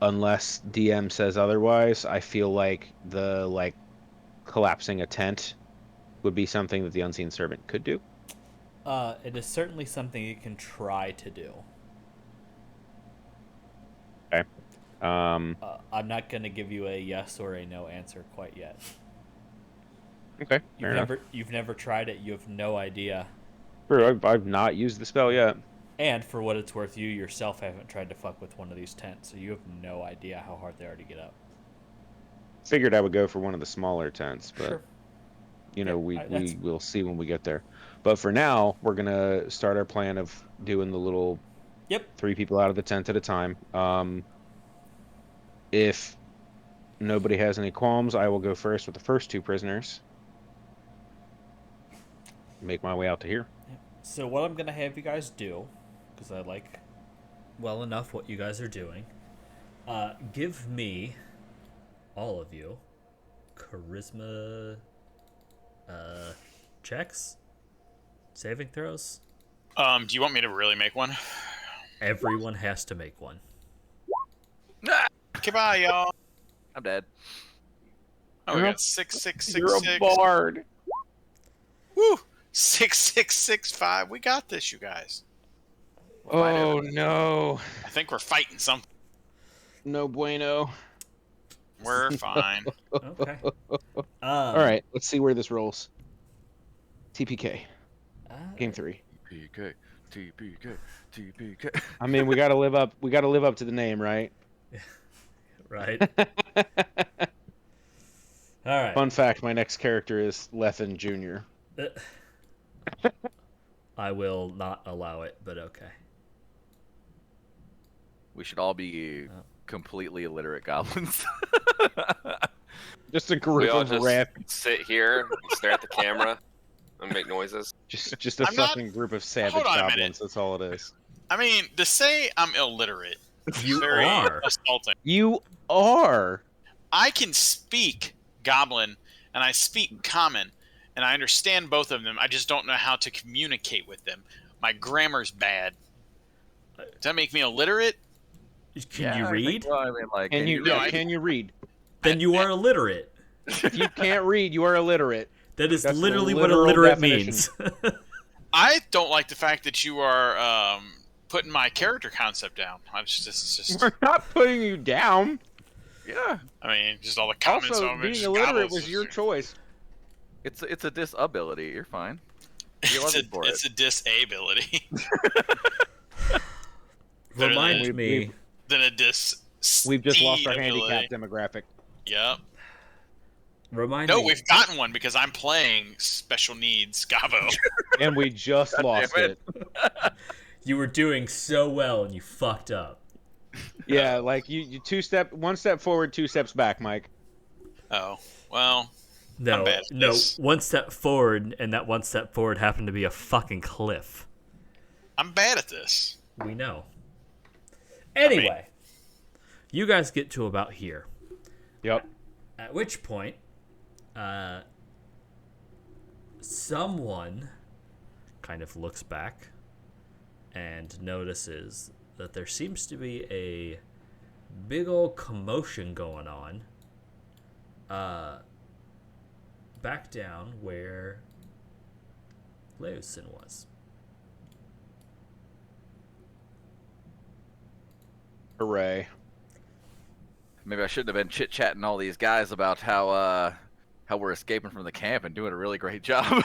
unless DM says otherwise, I feel like the collapsing a tent would be something that the Unseen Servant could do. it is certainly something you can try to do. Okay. I'm not going to give you a yes or a no answer quite yet. Okay. Fair enough. You've never tried it. You have no idea. True, I've not used the spell yet. And for what it's worth, you yourself haven't tried to fuck with one of these tents, so you have no idea how hard they are to get up. Figured I would go for one of the smaller tents, but Sure. we will see when we get there. But for now, we're gonna start our plan of doing the little 3 people out of the tent at a time. If nobody has any qualms, I will go first with the first 2 prisoners. Make my way out to here. So what I'm going to have you guys do, because I like well enough what you guys are doing, give me, all of you, charisma checks? Saving throws? Do you want me to really make one? Everyone has to make one. Goodbye, y'all. I'm dead. Oh, we got 6, 6, 6, You're 6. a bard. Woo! 6, 6, 6, 5. We got this, you guys. Oh no. I think we're fighting something. No bueno. We're fine. Okay. All right, let's see where this rolls. TPK. Game 3. TPK, TPK, TPK. I mean, we got to live up to the name, right? Right. All right. Fun fact, my next character is Lethan Jr. I will not allow it, but okay. We should all be completely illiterate goblins. Just a We group all of just raft. sit here, stare at the camera, and make noises. Just a I'm not- fucking group of savage Hold on a goblins. minute. That's all it is. I mean, to say I'm illiterate is You very are. assaulting. You are. I can speak Goblin and I speak Common, and I understand both of them. I just don't know how to communicate with them. My grammar's bad. Does that make me illiterate? Can you read? Can you No, I- can you read? Then you are illiterate. If you can't read, you are illiterate. That is That's the literally what literal illiterate definition. means. I don't like the fact that you are putting my character concept down. This is just. We're not putting you down. Yeah, I mean, just all the comments Also, on it. being just illiterate gobbles was of- your choice. it's a disability. You're fine. You're It's looking for it's a disability Remind We- me. than a dis. We've just lost our ability. handicap demographic. Yep. Remind No, me. we've gotten one because I'm playing special needs Gabo. And we just lost damn it. it. You were doing so well and you fucked up. Yeah, like you one step forward, 2 steps back, Mike. Oh, well, No, I'm bad at no, this. one step forward, and that one step forward happened to be a fucking cliff. I'm bad at this. We know. Anyway, you guys get to about here. Yep. At which point, someone kind of looks back and notices that there seems to be a big old commotion going on back down where Leosin was. Hooray. Maybe I shouldn't have been chit chatting all these guys about how we're escaping from the camp and doing a really great job.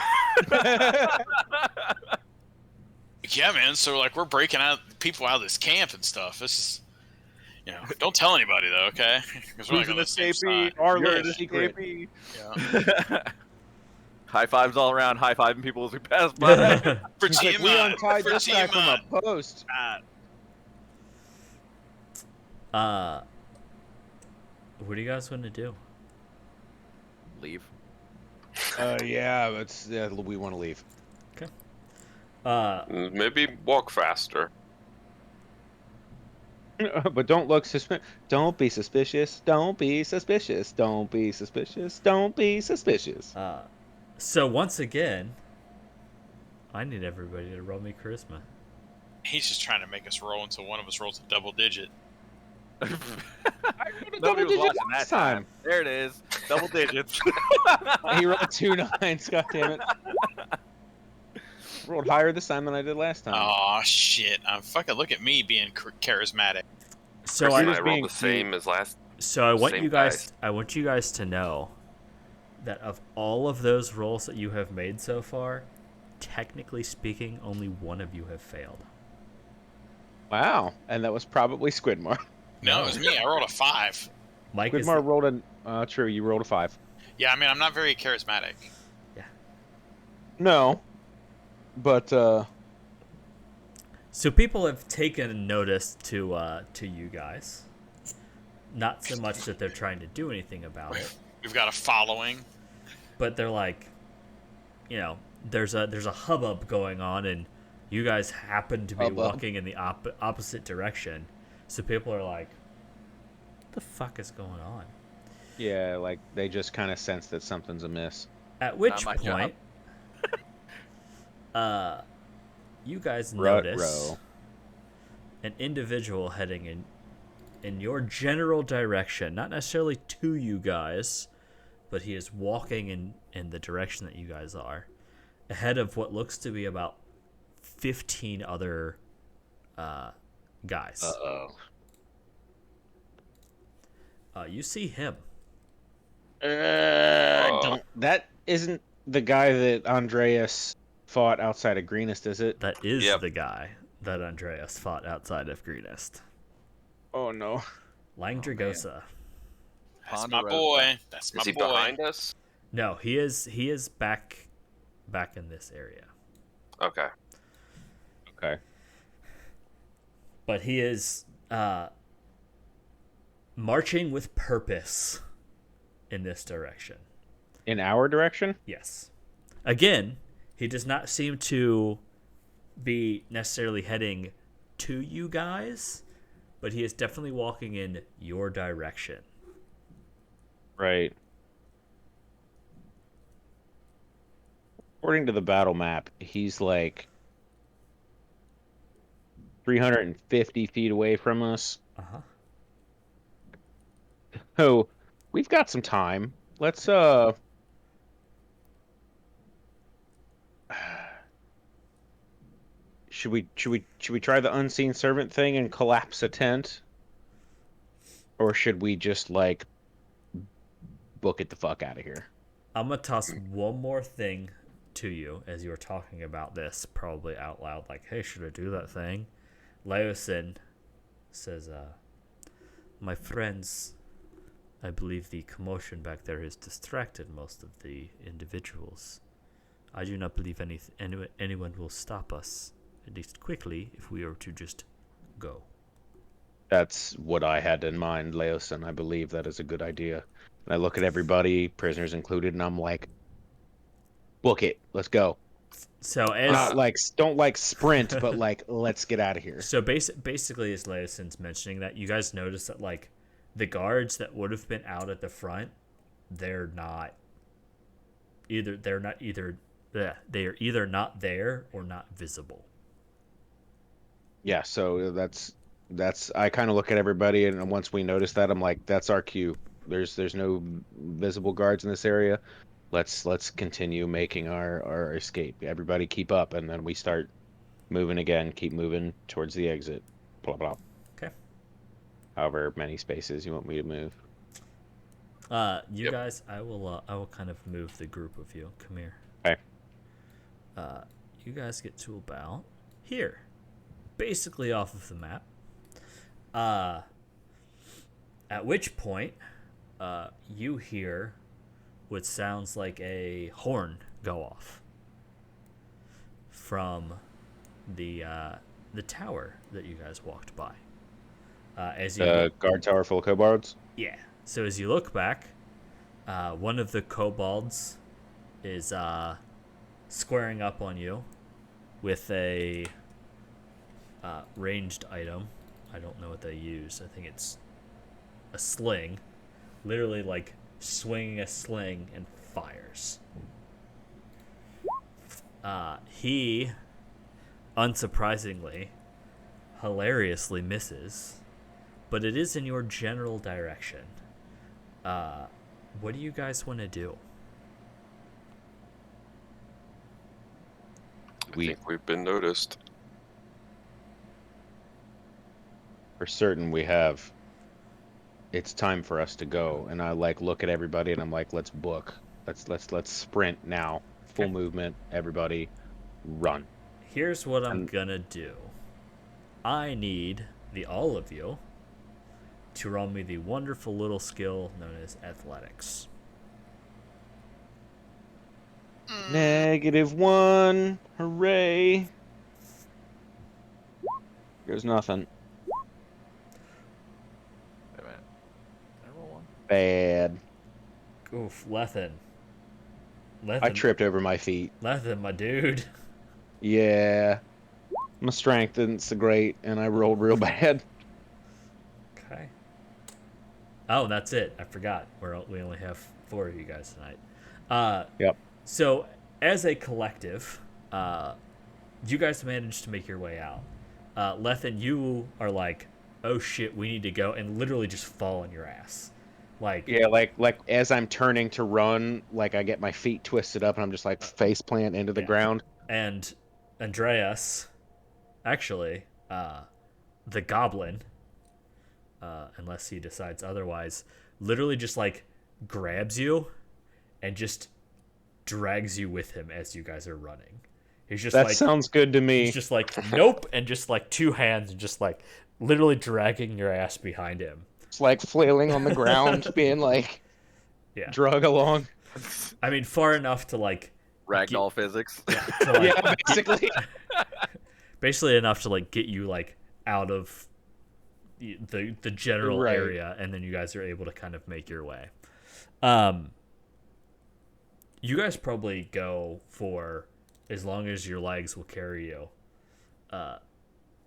Yeah, man. So like, we're breaking out people out of this camp and stuff. This is, don't tell anybody though, okay? Because we're Who's like an on the same escapee? side. Our You're little an secret. escapee. Yeah. High fives all around. High fiving people as we pass by. For He's like, we TMI. untied For this guy from TMI. a post. What do you guys want to do? Leave. Yeah, we want to leave. Maybe walk faster. But don't look suspicious. Don't be suspicious. Don't be suspicious. Don't be suspicious. Don't be suspicious. So once again, I need everybody to roll me charisma. He's just trying to make us roll until one of us rolls a double digit. Nobody was digit watching that last time. time. There it is. Double digits. He rolled 2 9s. God damn it. Rolled higher this time than I did last time. Oh shit! Fucking look at me being charismatic. So Chris and just I being rolled the same as last. So I want Same you guys. guys. I want you guys to know that of all of those rolls that you have made so far, technically speaking, only one of you have failed. Wow. And that was probably Squidmar. No, it was me. I rolled a 5. Mike is. Squidmar rolled a... true, you rolled a 5. Yeah, I mean, I'm not very charismatic. No. But, So people have taken notice to you guys. Not so much that they're trying to do anything about it, We've got a following. but they're like, there's a hubbub going on, and you guys happen to be Hubbub. walking in the opposite direction. So people are like, "What the fuck is going on?" yeah, like, they just kind of sense that something's amiss. At which my job. point, you guys Rut notice row. an individual heading in your general direction, not necessarily to you guys, but he is walking in the direction that you guys are, ahead of what looks to be about 15 other guys. Uh-oh. You see him. That isn't the guy that Andreas fought outside of Greenest, is it? That is Yep. the guy that Andreas fought outside of Greenest. Oh, no. Lang Dragosa. That's my Ponderosa. boy. That's my Is he boy. behind us? No, he is back in this area. Okay. Okay. But he is marching with purpose in this direction. In our direction? Yes. Again, he does not seem to be necessarily heading to you guys, but he is definitely walking in your direction. Right. According to the battle map, he's like 350 feet away from us. Uh-huh. So we've got some time. Let's should we try the unseen servant thing and collapse a tent, or should we just like book it the fuck out of here? I'm gonna toss one more thing to you as you were talking about this, probably out loud, like, "Hey, should I do that thing?" Laosin says, "My friends, I believe the commotion back there has distracted most of the individuals. I do not believe anyone will stop us, at least quickly, if we are to just go." That's what I had in mind, Leosin. I believe that is a good idea. And I look at everybody, prisoners included, and I'm like, book it. Let's go. So Not like don't like sprint, but like let's get out of here. So basically, as Laosin's mentioning that, you guys notice that like the guards that would have been out at the front, they're not either. They are either not there or not visible. Yeah, so that's I kind of look at everybody, and once we notice that, I'm like, that's our cue. There's no visible guards in this area. Let's continue making our escape. Everybody keep up, and then we start moving again. Keep moving towards the exit. Blah blah. Okay. However many spaces you want me to move. You Yep. guys, I will kind of move the group of you. Come here. Okay. You guys get to about here, basically off of the map. At which point, you hear what sounds like a horn go off from the tower that you guys walked by. As you Guard tower full of kobolds. Yeah. So as you look back, one of the kobolds is squaring up on you with a ranged item. I don't know what they use. I think it's a sling. Literally, like, swinging a sling and fires. He, unsurprisingly, hilariously misses, but it is in your general direction. What do you guys want to do? I think we've been noticed. For certain we have. It's time for us to go, and I like look at everybody, and I'm like, let's book. Let's sprint now. Full Okay. movement. Everybody, run. Here's what I'm And- gonna do. I need all of you to roll me the wonderful little skill known as athletics. -1. Hooray. There's nothing. Wait a minute. Can I roll one? Bad. Oof, Lethan. I tripped over my feet. Lethan, my dude. Yeah. My strength isn't so great, and I rolled real bad. Okay. Oh, that's it. I forgot. We only have 4 of you guys tonight. Yep. So, as a collective, you guys managed to make your way out. Lethan, you are like, oh shit, we need to go, and literally just fall on your ass. Like, Yeah, like as I'm turning to run, like I get my feet twisted up, and I'm just like face plant into the Yeah. ground. And Andreas, actually, the goblin, unless he decides otherwise, literally just like grabs you and just drags you with him as you guys are running. He's just That like, sounds good to me. he's just like, nope, and just like 2 hands and just like literally dragging your ass behind him. It's like flailing on the ground, being like Yeah. drug along. I mean, far enough to like, Ragdoll physics. to, like Yeah, basically. basically enough to like get you like out of the general Right. area, and then you guys are able to kind of make your way. You guys probably go for as long as your legs will carry you,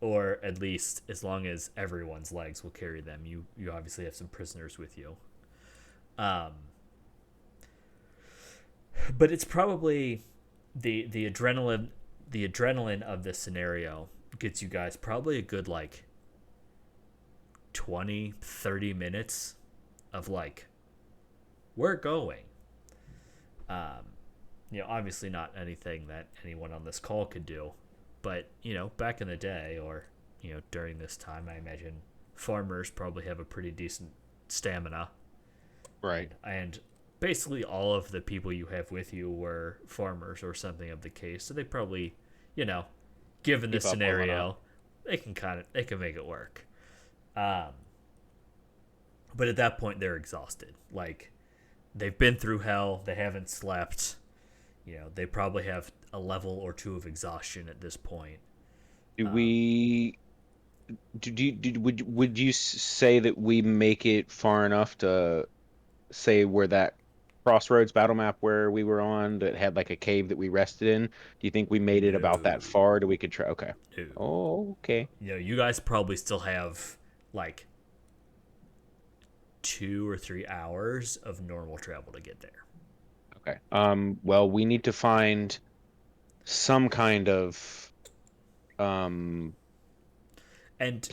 or at least as long as everyone's legs will carry them. You obviously have some prisoners with you, but it's probably the adrenaline of this scenario gets you guys probably a good like 20-30 minutes of like, we're going. Obviously not anything that anyone on this call could do, but back in the day, or during this time, I imagine farmers probably have a pretty decent stamina. Right. And basically all of the people you have with you were farmers or something of the case, so they probably, given the Keep up well scenario, they can make it work. But at that point, they're exhausted. Like, they've been through hell. They haven't slept. They probably have a level or two of exhaustion at this point. Would you say that we make it far enough to say where that crossroads battle map where we were on that had like a cave that we rested in? Do you think we made it about that far? Do we could try? Okay. No. Oh, okay. You guys probably still have like 2 or 3 hours of normal travel to get there. Okay. Well, we need to find some kind of And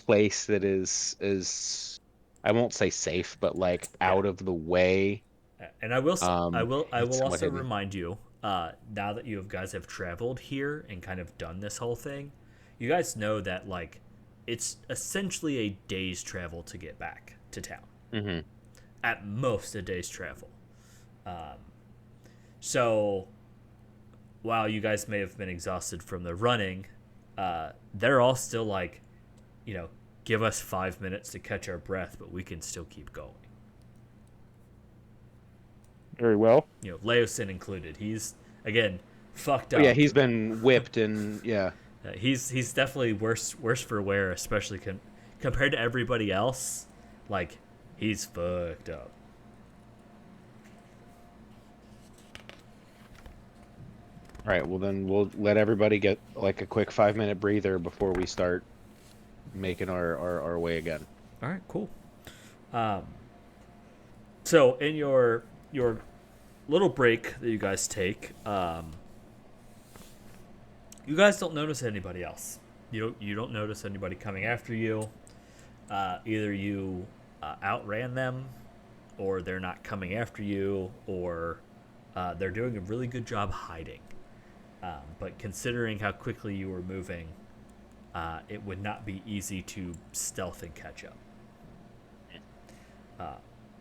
place that is I won't say safe, but like out of the way. I will It's somewhat also hidden. remind you, now that you guys have traveled here and kind of done this whole thing, you guys know that like it's essentially a day's travel to get back to town. Mm-hmm. At most a day's travel. So while you guys may have been exhausted from the running, they're all still like, give us 5 minutes to catch our breath, but we can still keep going. Very well. Leosin included. He's again fucked up. Oh, yeah, he's been whipped and yeah. He's definitely worse for wear, especially compared to everybody else. Like, he's fucked up. All right, well then we'll let everybody get like a quick 5-minute breather before we start making our way again. All right, cool. So in your little break that you guys take, you guys don't notice anybody else. You don't notice anybody coming after you. Either you outran them, or they're not coming after you, or they're doing a really good job hiding. But considering how quickly you were moving, it would not be easy to stealth and catch up.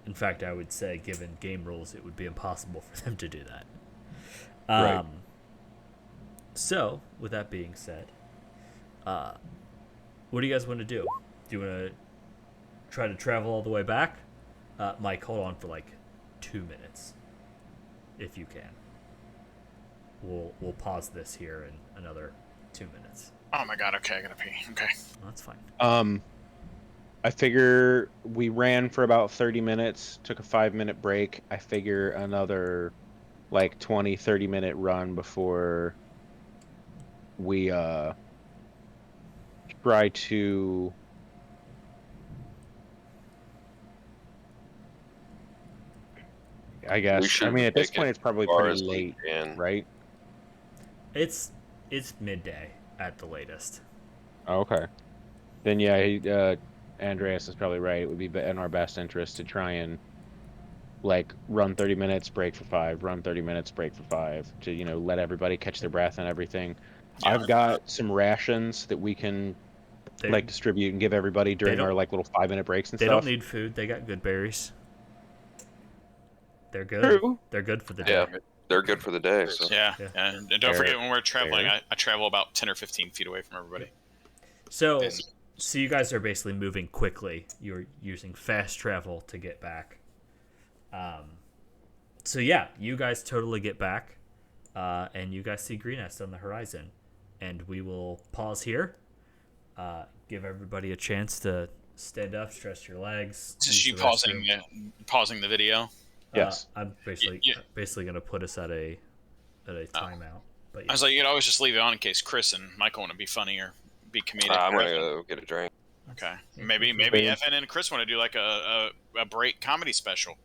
In fact, I would say, given game rules, it would be impossible for them to do that. Right. So, with that being said, what do you guys want to do? Do you want to try to travel all the way back? Mike, hold on for like 2 minutes, if you can. We'll pause this here in another 2 minutes. Oh my god, okay, I gotta pee. Okay. Well, that's fine. I figure we ran for about 30 minutes, took a 5-minute break. I figure another like 20-30 minute run before we try to I guess. I mean, at this point, it's probably pretty late, right? It's midday at the latest. Oh, okay. Then yeah, Andreas is probably right. It would be in our best interest to try and like run 30 minutes, break for 5, run 30 minutes, break for 5 to let everybody catch their breath and everything. Yeah. I've got some rations that we can like distribute and give everybody during our like little 5-minute breaks and They stuff. don't need food. They got good berries. They're good. True. They're good for the day. Yeah, they're good for the day. So. Yeah, Yeah. and don't forget when we're traveling, Fair. I travel about 10 or 15 feet away from everybody. So, And- so you guys are basically moving quickly. You're using fast travel to get back. So yeah, you guys totally get back, and you guys see Greenest on the horizon, and we will pause here. Give everybody a chance to stand up, stretch your legs. Just you use the restroom. pausing the video. Yes. I'm basically gonna put us at a timeout. But I was like, you could always just leave it on in case Chris and Michael want to be funny or be comedic. I'm gonna go get a drink. Okay, maybe Evan and Chris want to do like a break comedy special.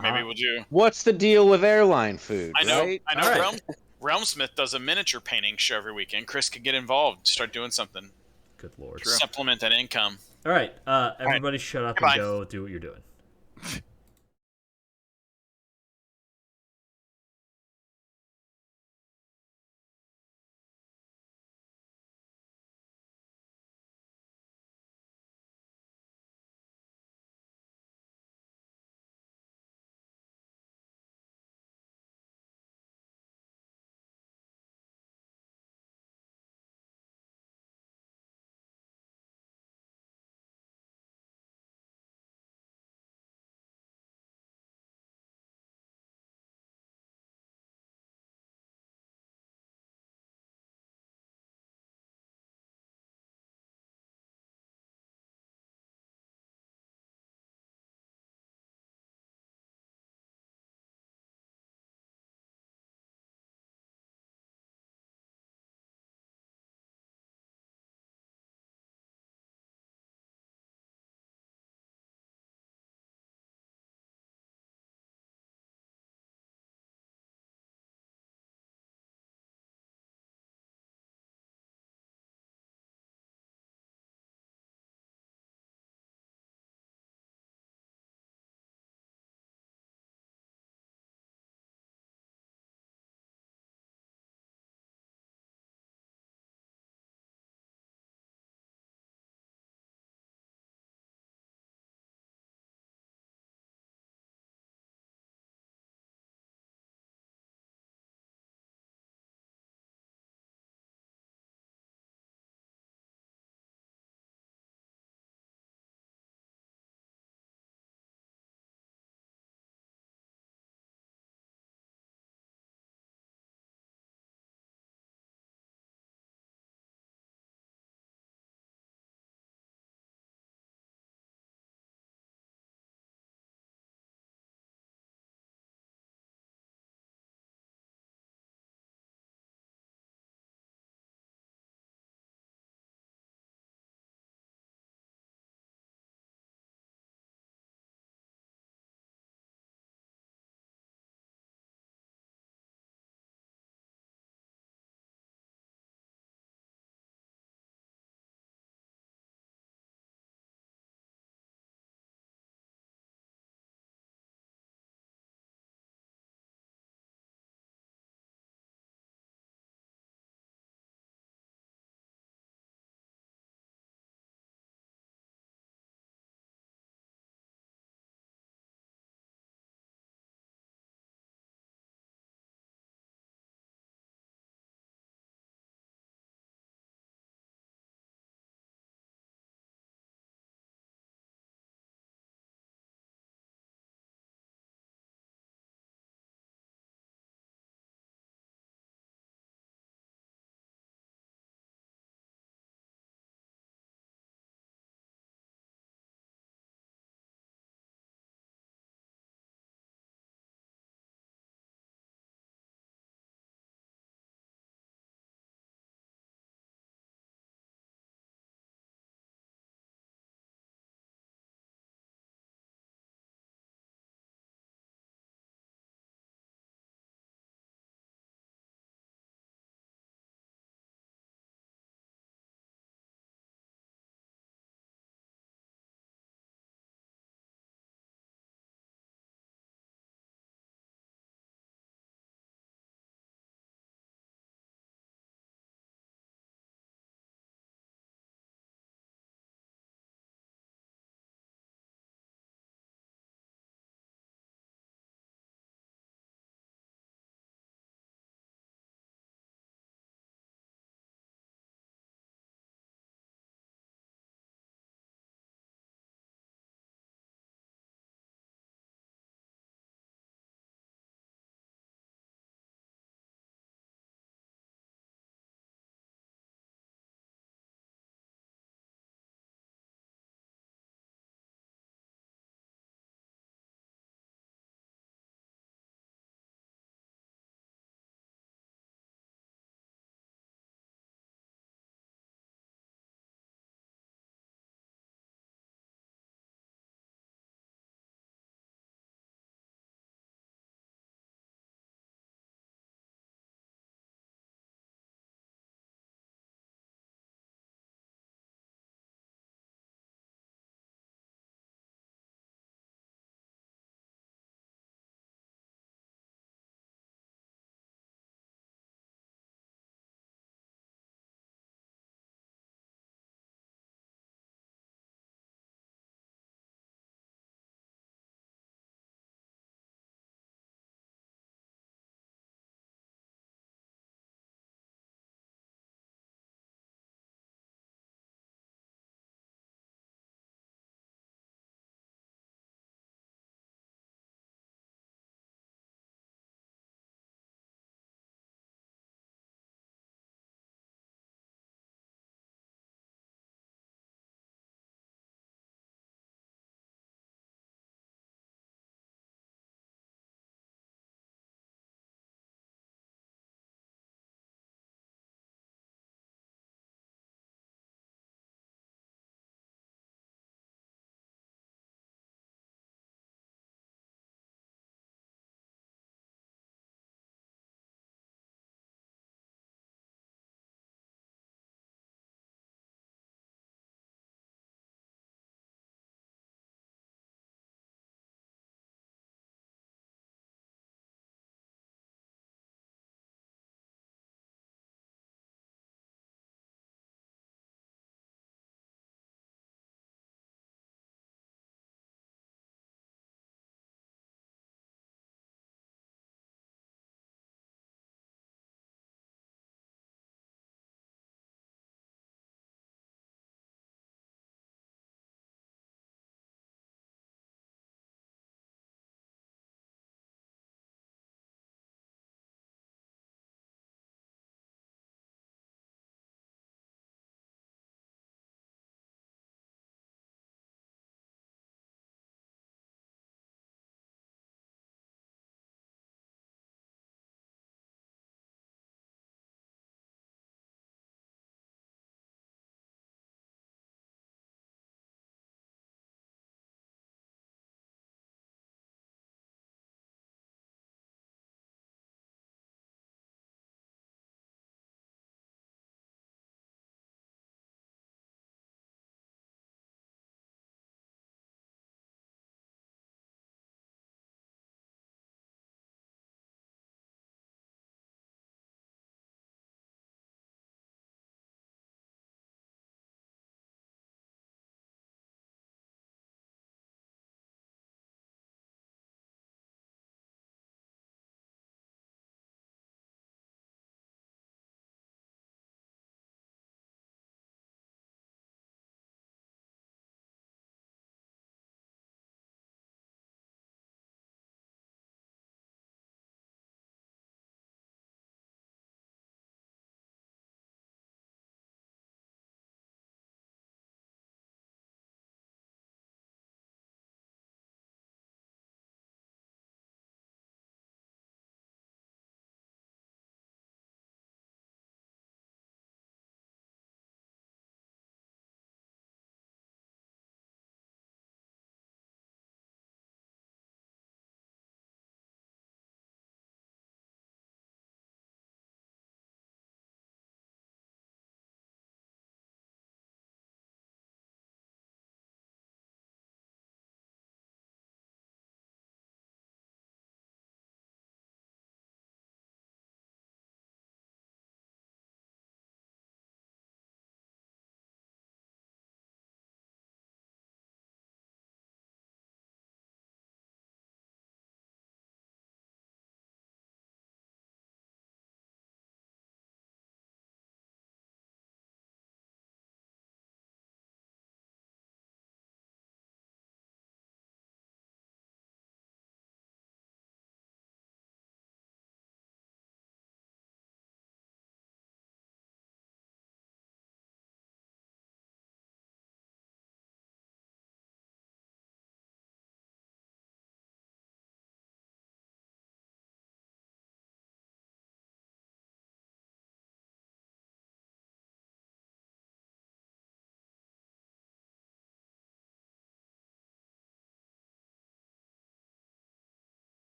Maybe we'll do. What's the deal with airline food? I know. Right? I know. All right. Realmsmith does a miniature painting show every weekend. Chris could get involved, start doing something, good lord. supplement that income. All right, everybody, shut up Goodbye. and go do what you're doing.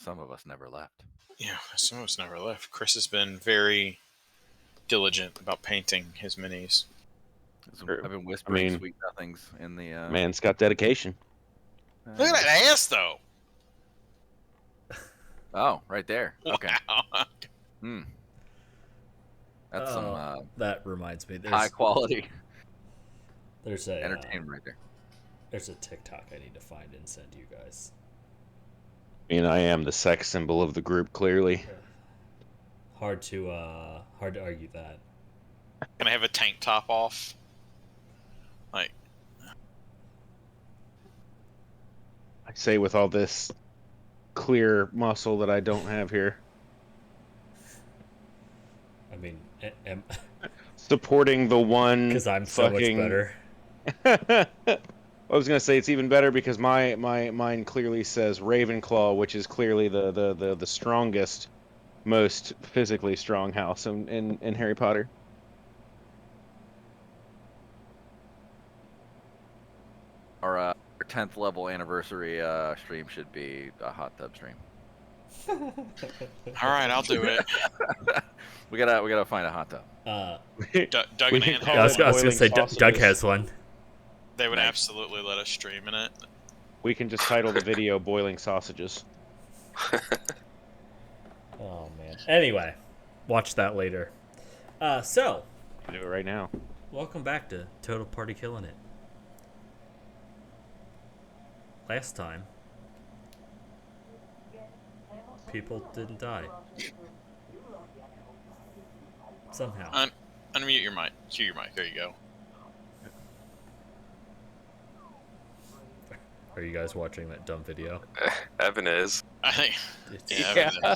Some of us never left. Yeah, some of us never left. Chris has been very diligent about painting his minis. I've been whispering mean, sweet nothings in the. Man's got dedication. Look at that ass, though. Oh, right there. Okay. Wow. Hmm. That's some That reminds me. high quality There's a entertainment right there. there's a TikTok I need to find and send you guys. I mean, I am the sex symbol of the group, clearly. Hard to argue that. Can I have a tank top off? Like, I say with all this clear muscle that I don't have here. I mean, Supporting the one because I'm so fucking... much better. I was gonna say it's even better because mine clearly says Ravenclaw, which is clearly the strongest, most physically strong house in Harry Potter. Our 10th level anniversary stream should be a hot tub stream. all right, I'll do it. we gotta find a hot tub. Doug We and can Ann call I have was it one. gonna say Boiling Doug sausages. has one. They would Nice. absolutely let us stream in it. We can just title the video "Boiling Sausages." Oh man. Anyway, watch that later. So Do it right now. welcome back to Total Party Killing It. Last time, people didn't die. Somehow. Unmute your mic. Cue your mic. There you go. Are you guys watching that dumb video? Evan is. I think. It's, Yeah.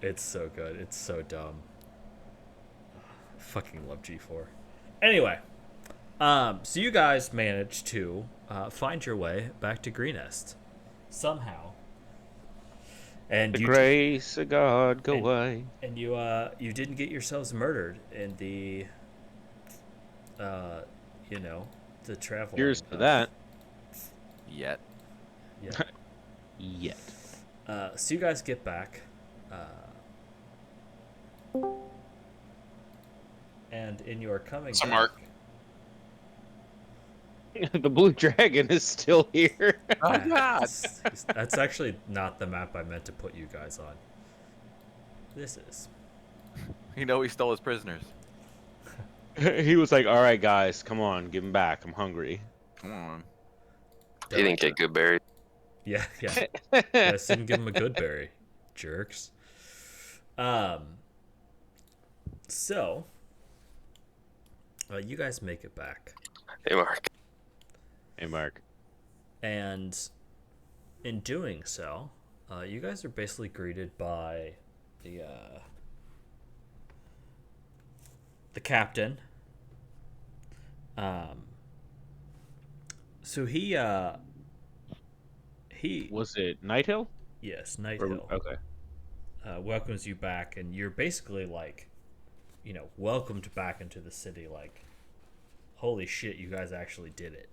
it's so good. It's so dumb. Fucking love G4. Anyway, so you guys managed to find your way back to Greenest somehow, and The you grace of God go and- away. and you didn't get yourselves murdered in the the travel. Here's to that. Yet. Yeah. Yet. So you guys get back, and in your coming So, back, Mark- The blue dragon is still here. Oh God! That's actually not the map I meant to put you guys on. This is. You know he stole his prisoners. He was like, "All right, guys, come on, give him back. I'm hungry." Come on. He didn't get good berries. Yeah. You guys didn't give him a good berry, jerks. So, you guys make it back, Hey, Mark. Hey, Mark. and in doing so, you guys are basically greeted by the captain. So he Was it Night Hill? yes, Night Or- Hill. Okay. Welcomes you back, and you're basically like, welcomed back into the city. Like, holy shit, you guys actually did it.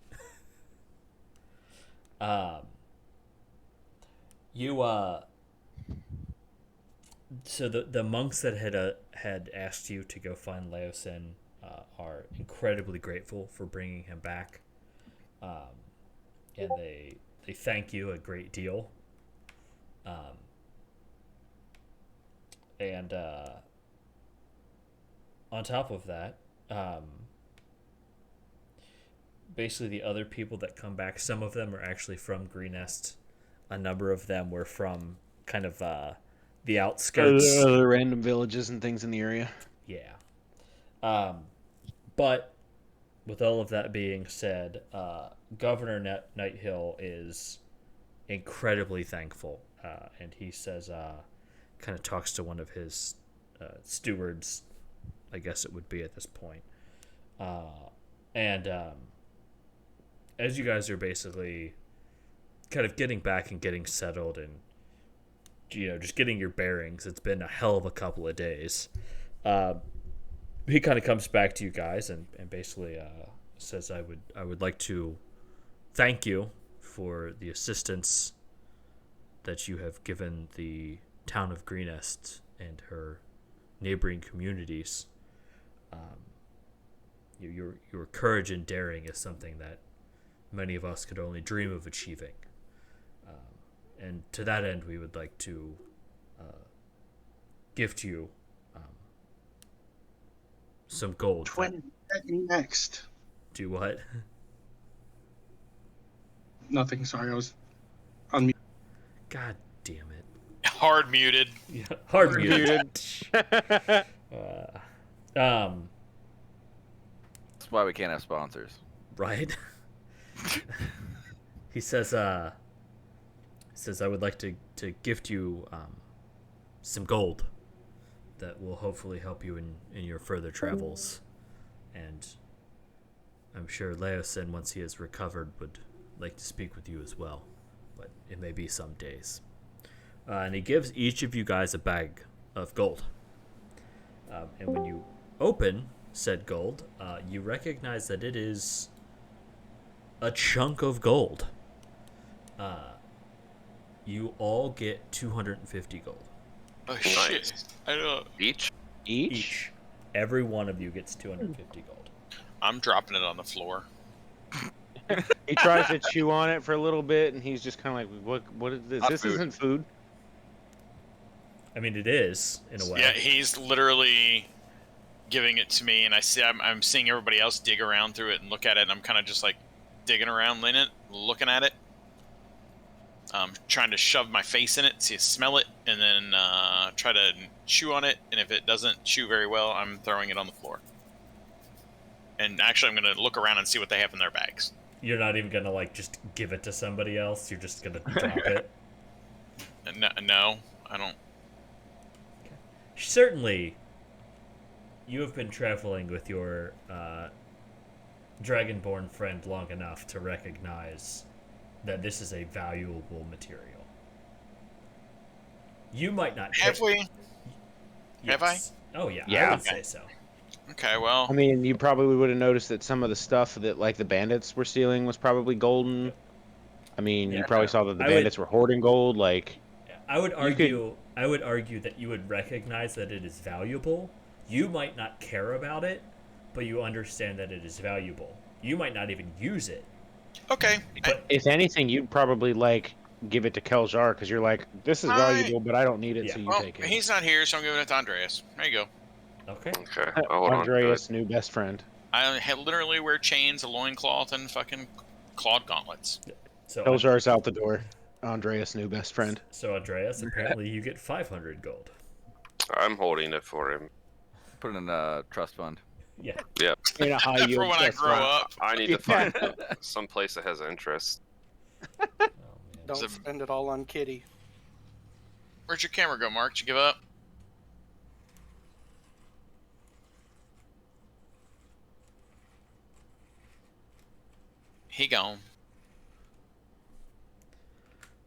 So the monks that had asked you to go find Leosin are incredibly grateful for bringing him back, and they thank you a great deal. And on top of that, basically the other people that come back, some of them are actually from Greenest. A number of them were from kind of the outskirts. Other random villages and things in the area. Yeah. But with all of that being said, Governor Nighthill is incredibly thankful, and he says, kind of talks to one of his stewards, I guess it would be at this point. And as you guys are basically kind of getting back and getting settled and just getting your bearings, it's been a hell of a couple of days. He kind of comes back to you guys and basically says, I would like to thank you for the assistance that you have given the town of Greenest and her neighboring communities. Your courage and daring is something that many of us could only dream of achieving. And to that end, we would like to gift you some gold. Twin, at me next. Do what? Nothing. Sorry, I was on mute. God damn it. Hard muted. Yeah, hard muted. That's why we can't have sponsors. Right? He says, I would like to gift you some gold that will hopefully help you in your further travels. And I'm sure Leosin, once he has recovered, would like to speak with you as well. But it may be some days. And he gives each of you guys a bag of gold. And when you open said gold, you recognize that it is a chunk of gold. You all get 250 gold. Oh shit! I don't. Each? Every one of you gets 250 gold. I'm dropping it on the floor. He tries to chew on it for a little bit, and he's just kind of like, "What is this? Not This food. isn't food." I mean, it is in a way. Yeah, he's literally giving it to me, and I'm seeing everybody else dig around through it and look at it, and I'm kind of just like digging around in it, looking at it, trying to shove my face in it, smell it, and then try to chew on it. And if it doesn't chew very well, I'm throwing it on the floor. And actually, I'm going to look around and see what they have in their bags. You're not even gonna like just give it to somebody else. You're just gonna drop it. No, I don't. Certainly, you have been traveling with your dragonborn friend long enough to recognize that this is a valuable material. You might not. Have we? Have I? Oh yeah. Yeah. I would say so. Okay, well. I mean, you probably would have noticed that some of the stuff that like the bandits were stealing was probably golden. I mean, you probably saw that the bandits were hoarding gold. Like, I would argue that you would recognize that it is valuable. You might not care about it, but you understand that it is valuable. You might not even use it. Okay. But if anything, you'd probably like give it to Keljar because you're like, this is valuable, but I don't need it, so you well, take it. he's not here, so I'm giving it to Andreas. There you go. Okay. Okay. I'll hold on to Andreas' it. new best friend. I literally wear chains, a loincloth, and fucking clawed gauntlets. So Keljar's out the door. Andreas' new best friend. So Andreas, apparently you get 500 gold. I'm holding it for him. Put it in a trust fund. Yeah. Yeah. In a high For yield when I trust grow fund. up. I need to find some place that has interest. Oh, man. Don't So- spend it all on Kitty. Where'd your camera go, Mark? Did you give up? He gone.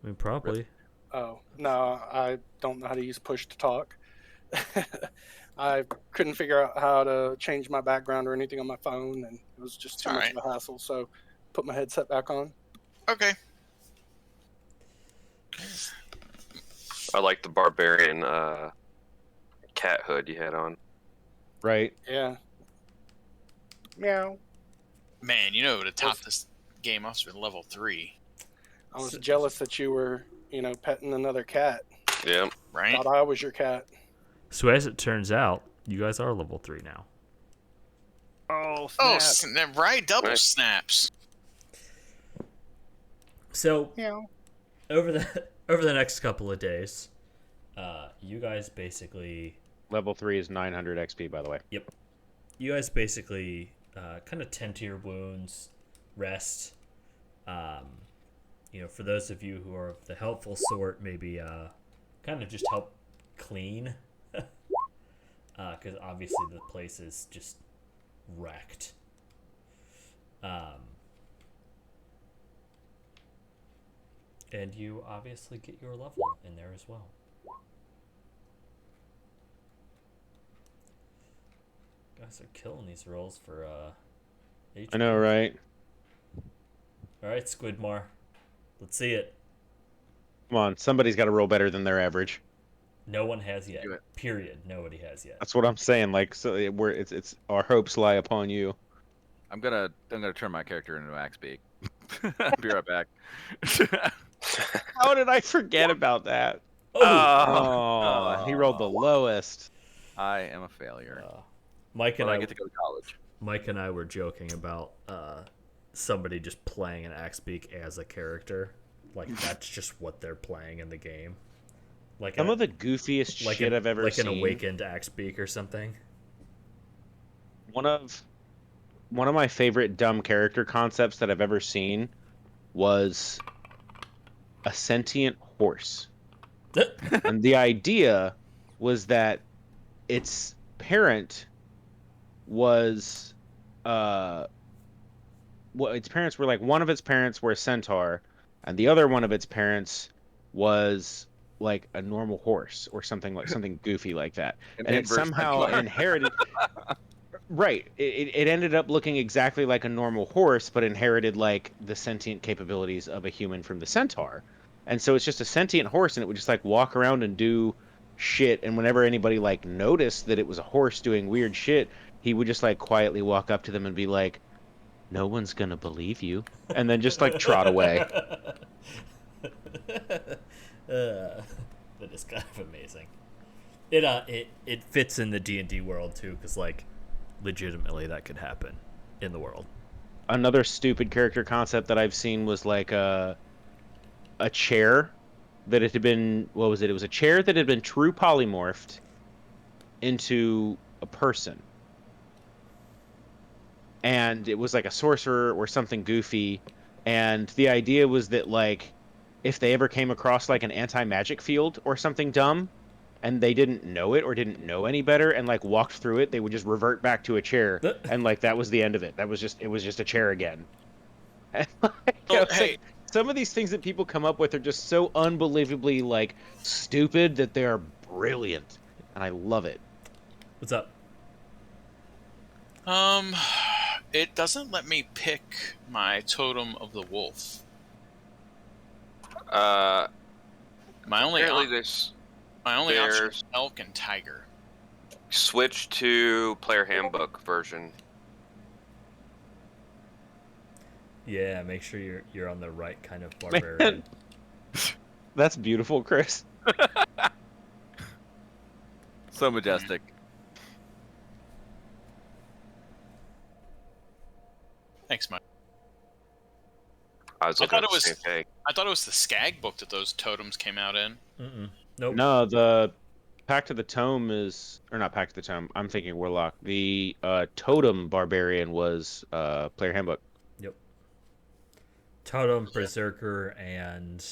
I mean, probably. Oh, no, I don't know how to use push to talk. I couldn't figure out how to change my background or anything on my phone, and it was just too much of a hassle, so put my headset back on. Okay. I like the barbarian cat hood you had on. Right. Yeah. Meow. Man, you know who would have topped this game off with level 3, I was jealous that you were, petting another cat. Yeah. right? Thought I was your cat. So as it turns out, you guys are level 3 now. Oh, Oh, right? Double Nice. snaps. So Meow. over the next couple of days, you guys basically Level 3 is 900 XP, by the way. kind of tend to your wounds, rest. For those of you who are of the helpful sort, maybe kind of just help clean, because obviously the place is just wrecked. And you obviously get your level in there as well. Guys are killing these rolls for HP. I know, right? All right, Squidmar, let's see it. Come on, somebody's got to roll better than their average. No one has yet. Do it. Period. Nobody has yet. That's what I'm saying. Like, so it's our hopes lie upon you. I'm gonna turn my character into Max Beak. Be right back. How did I forget about that? Oh, Oh, he rolled the lowest. I am a failure. Mike But and I I get to go to college. Mike and I were joking about somebody just playing an Axebeak as a character. Like that's just what they're playing in the game. Like Some of the goofiest shit I've ever seen. Like an awakened Axebeak or something. One of my favorite dumb character concepts that I've ever seen was a sentient horse. And the idea was that its parent was its parents were like, one of its parents were a centaur and the other one of its parents was like a normal horse or something goofy like that. And it inverse somehow centaur. inherited right. It ended up looking exactly like a normal horse, but inherited like the sentient capabilities of a human from the centaur. And so it's just a sentient horse, and it would just like walk around and do shit. And whenever anybody like noticed that it was a horse doing weird shit, he would just like quietly walk up to them and be like, "No one's gonna believe you," and then just like trot away. That is kind of amazing. It fits in the D&D world too, because like legitimately that could happen in the world. Another stupid character concept that I've seen was like a chair that it had been, what was it? It was a chair that had been true polymorphed into a person. And it was like a sorcerer or something goofy. And the idea was that like if they ever came across like an anti-magic field or something dumb and they didn't know it or didn't know any better and like walked through it, they would just revert back to a chair and like that was the end of it. It was just a chair again. And, like, I was like, some of these things that people come up with are just so unbelievably like stupid that they are brilliant, and I love it. What's up? It doesn't let me pick my totem of the wolf. My only Apparently my only option there's is elk and tiger. switch to player handbook version. Yeah, make sure you're on the right kind of barbarian. That's beautiful, Chris. So majestic. Thanks, Mike. I was looking at the same thing. I thought it was the Skag book that those totems came out in. Nope. No, the Pact of the Tome is, or not Pact of the Tome. I'm thinking Warlock. The Totem Barbarian was player handbook. Yep. Totem, Berserker, and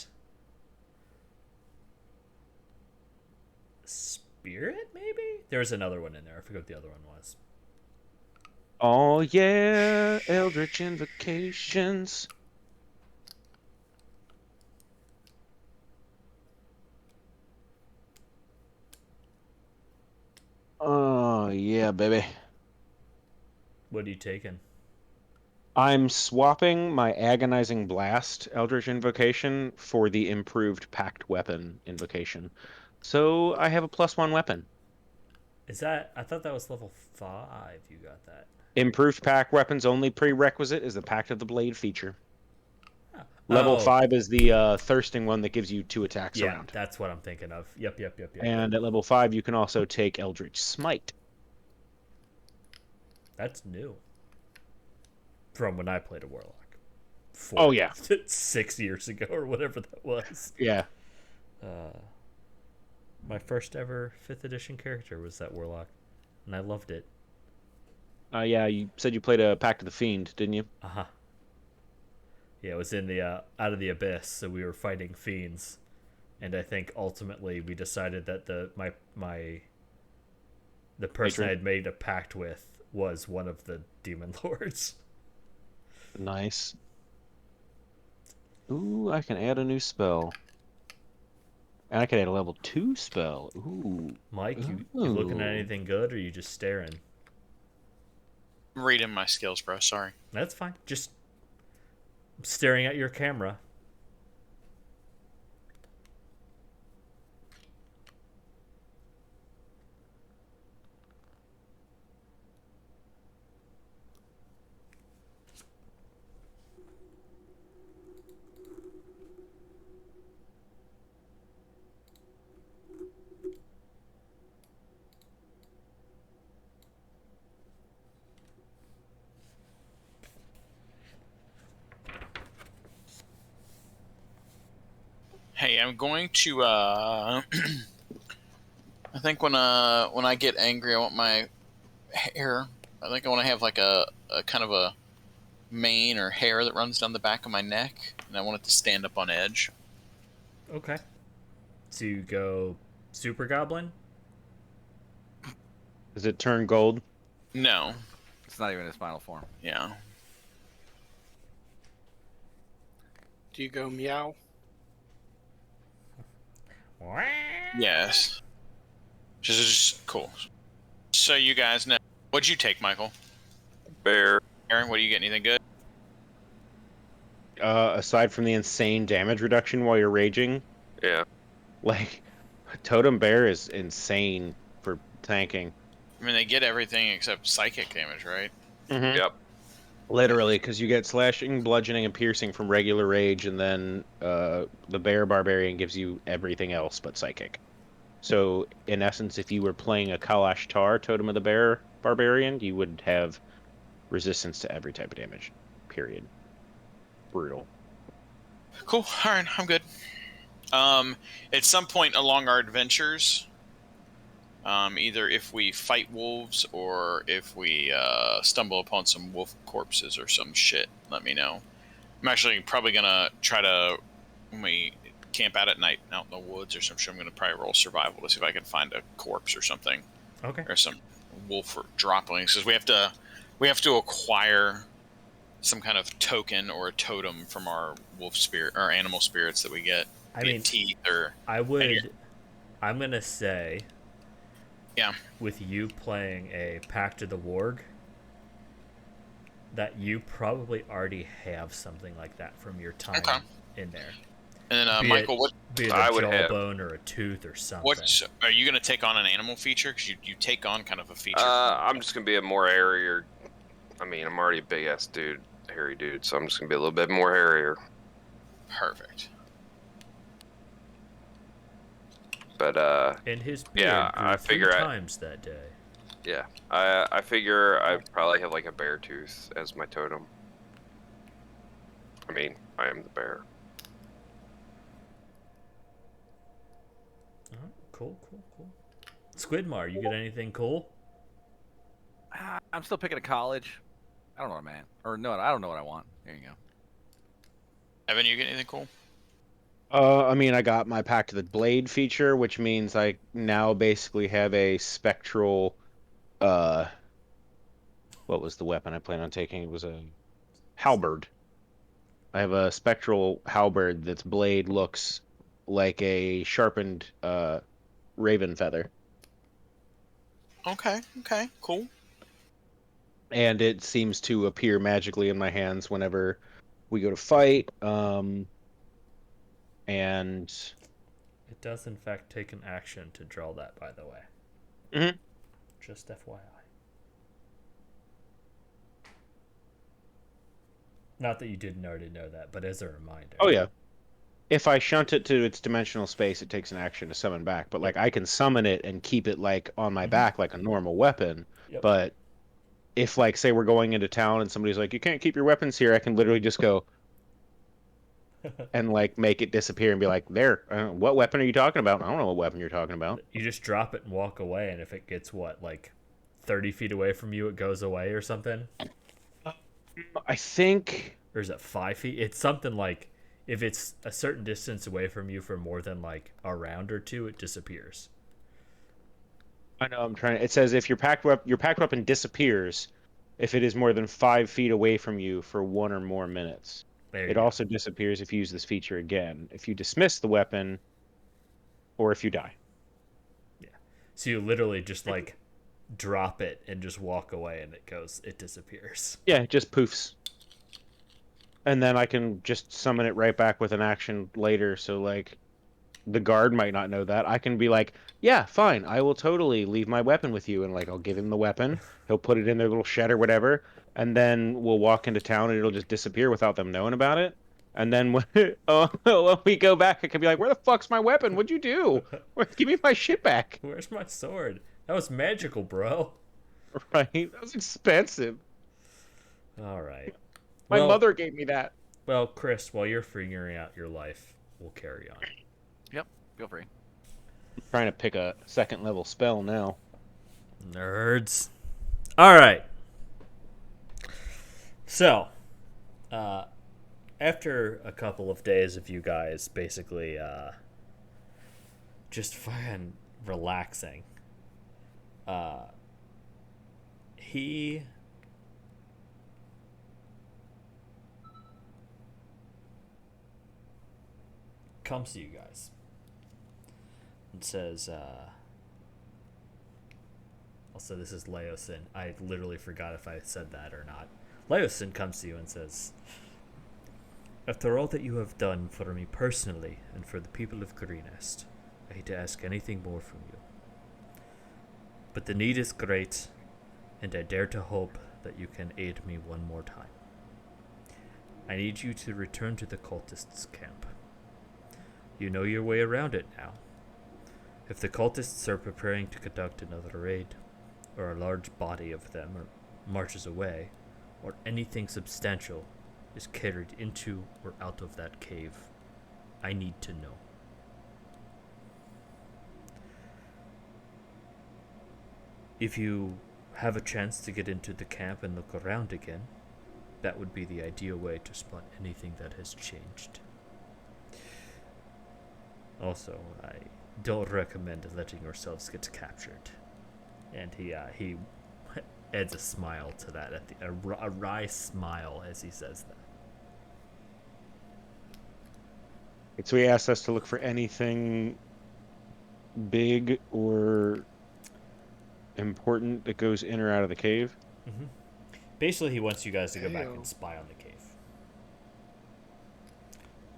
Spirit, maybe? There's another one in there. I forget what the other one was. Oh yeah, Eldritch Invocations. Oh yeah, baby. What are you taking? I'm swapping my Agonizing Blast Eldritch Invocation for the improved Pact Weapon Invocation. So I have a +1 weapon. Is that? I thought that was level 5. You got that. Improved Pact Weapons only prerequisite is the Pact of the Blade feature. Level 5 is the thirsting one that gives you 2 attacks yeah, around. that's what I'm thinking of. Yep. And at level 5, you can also take Eldritch Smite. That's new. From when I played a Warlock. 6 years ago or whatever that was. Yeah. My first ever 5th edition character was that Warlock, and I loved it. Yeah, you said you played a Pact of the Fiend, didn't you? Uh-huh. Yeah, it was in the Out of the Abyss, so we were fighting fiends. And I think ultimately we decided that the person I had made a pact with was one of the demon lords. Nice. Ooh, I can add a new spell. And I can add a level 2 spell. Ooh. Mike, you looking at anything good, or are you just staring? I'm reading my skills, bro. Sorry. That's fine. Just staring at your camera. Hey, I'm going to. I think when I get angry, I want my hair. I think I want to have like a kind of a mane or hair that runs down the back of my neck, and I want it to stand up on edge. Okay. So you go super goblin? Does it turn gold? No. It's not even his final form. Yeah. Do you go meow? Yes. Just cool. So you guys know. What'd you take, Michael? Bear. Aaron, what do you get? Anything good? Aside from the insane damage reduction while you're raging, Yeah. like, Totem Bear is insane for tanking. I mean, they get everything except psychic damage, right? Mm-hmm. Yep. Literally, because you get slashing, bludgeoning, and piercing from regular rage, and then the Bear Barbarian gives you everything else but psychic. So, in essence, if you were playing a Kalash Tar Totem of the Bear Barbarian, you would have resistance to every type of damage. Period. Brutal. Cool. All right, I'm good. At some point along our adventures, either if we fight wolves or if we stumble upon some wolf corpses or some shit, let me know. I'm actually probably gonna try to, when we camp out at night out in the woods or some shit, I'm gonna probably roll survival to see if I can find a corpse or something, Okay. or some wolf or droplings, because we have to acquire some kind of token or a totem from our wolf spirit or animal spirits that we get. I Be it mean, teeth or I'm gonna say, yeah. with you playing a Pact of the Warg, that you probably already have something like that from your time Okay. in there. And then Be Michael, be it a I would have- jawbone or a tooth or something. what are you going to take on an animal feature? Because you take on kind of a feature. I'm just gonna be a more hairier. I mean, I'm already a big ass dude, hairy dude, so I'm just gonna be a little bit more hairier. Perfect. But And his beard yeah, grew I 3 figure times that day. yeah, I figure I probably have like a bear tooth as my totem. I mean, I am the bear. Cool. Squidmar, you get anything cool? I'm still picking a college. I don't know what I'm at. Or no, I don't know what I want. There you go. Evan, you get anything cool? I mean, I got my Pact of the Blade feature, which means I now basically have a spectral, what was the weapon I plan on taking? It was a halberd. I have a spectral halberd that's blade looks like a sharpened, raven feather. Okay, cool. And it seems to appear magically in my hands whenever we go to fight. And It does, in fact, take an action to draw that, by the way. Mhm. Just FYI. Not that you didn't already know that, but as a reminder. oh yeah, if I shunt it to its dimensional space, it takes an action to summon back. But like I can summon it and keep it like on my back like a normal weapon. Yep. But if like say we're going into town and somebody's like, you can't keep your weapons here, I can literally just go and like make it disappear and be like, there, what weapon are you talking about? I don't know what weapon you're talking about. You just drop it and walk away, and if it gets, like 30 feet away from you, it goes away or something? I think... Or is it 5 feet? It's something like, if it's a certain distance away from you for more than like a round or two, it disappears. I know, I'm trying to... It says if your packed weapon disappears if it is more than 5 feet away from you for 1 or more minutes. There It you also disappears if you use this feature again, if you dismiss the weapon, or if you die. go. So you literally just like drop it and just walk away, and it disappears. Yeah, it just poofs. And then I can just summon it right back with an action later, so like the guard might not know that. I can be like, yeah, fine, I will totally leave my weapon with you, and like I'll give him the weapon, he'll put it in their little shed or whatever, and then we'll walk into town and it'll just disappear without them knowing about it. And then when, when we go back, I can be like, where the fuck's my weapon? What'd you do? Give me my shit back. Where's my sword? That was magical, bro. Right? That was expensive. All right. My mother gave me that. Well, Chris, while you're figuring out your life, we'll carry on. Feel free. Trying to pick a second level spell now. Nerds. All right. So, after a couple of days of you guys basically just fucking relaxing, he comes to you guys and says, also, this is Leosin. I literally forgot if I said that or not. Leosin comes to you and says, after all that you have done for me personally and for the people of Greenest, I hate to ask anything more from you. But the need is great, and I dare to hope that you can aid me one more time. I need you to return to the cultists' camp. You know your way around it now. If the cultists are preparing to conduct another raid, or a large body of them marches away, or anything substantial is carried into or out of that cave, I need to know. If you have a chance to get into the camp and look around again, that would be the ideal way to spot anything that has changed. Also, I don't recommend letting yourselves get captured. And he adds a smile to that, a wry smile as he says that. So he asked us to look for anything big or important that goes in or out of the cave. Mm-hmm. Basically, he wants you guys to go back Damn. and spy on the cave.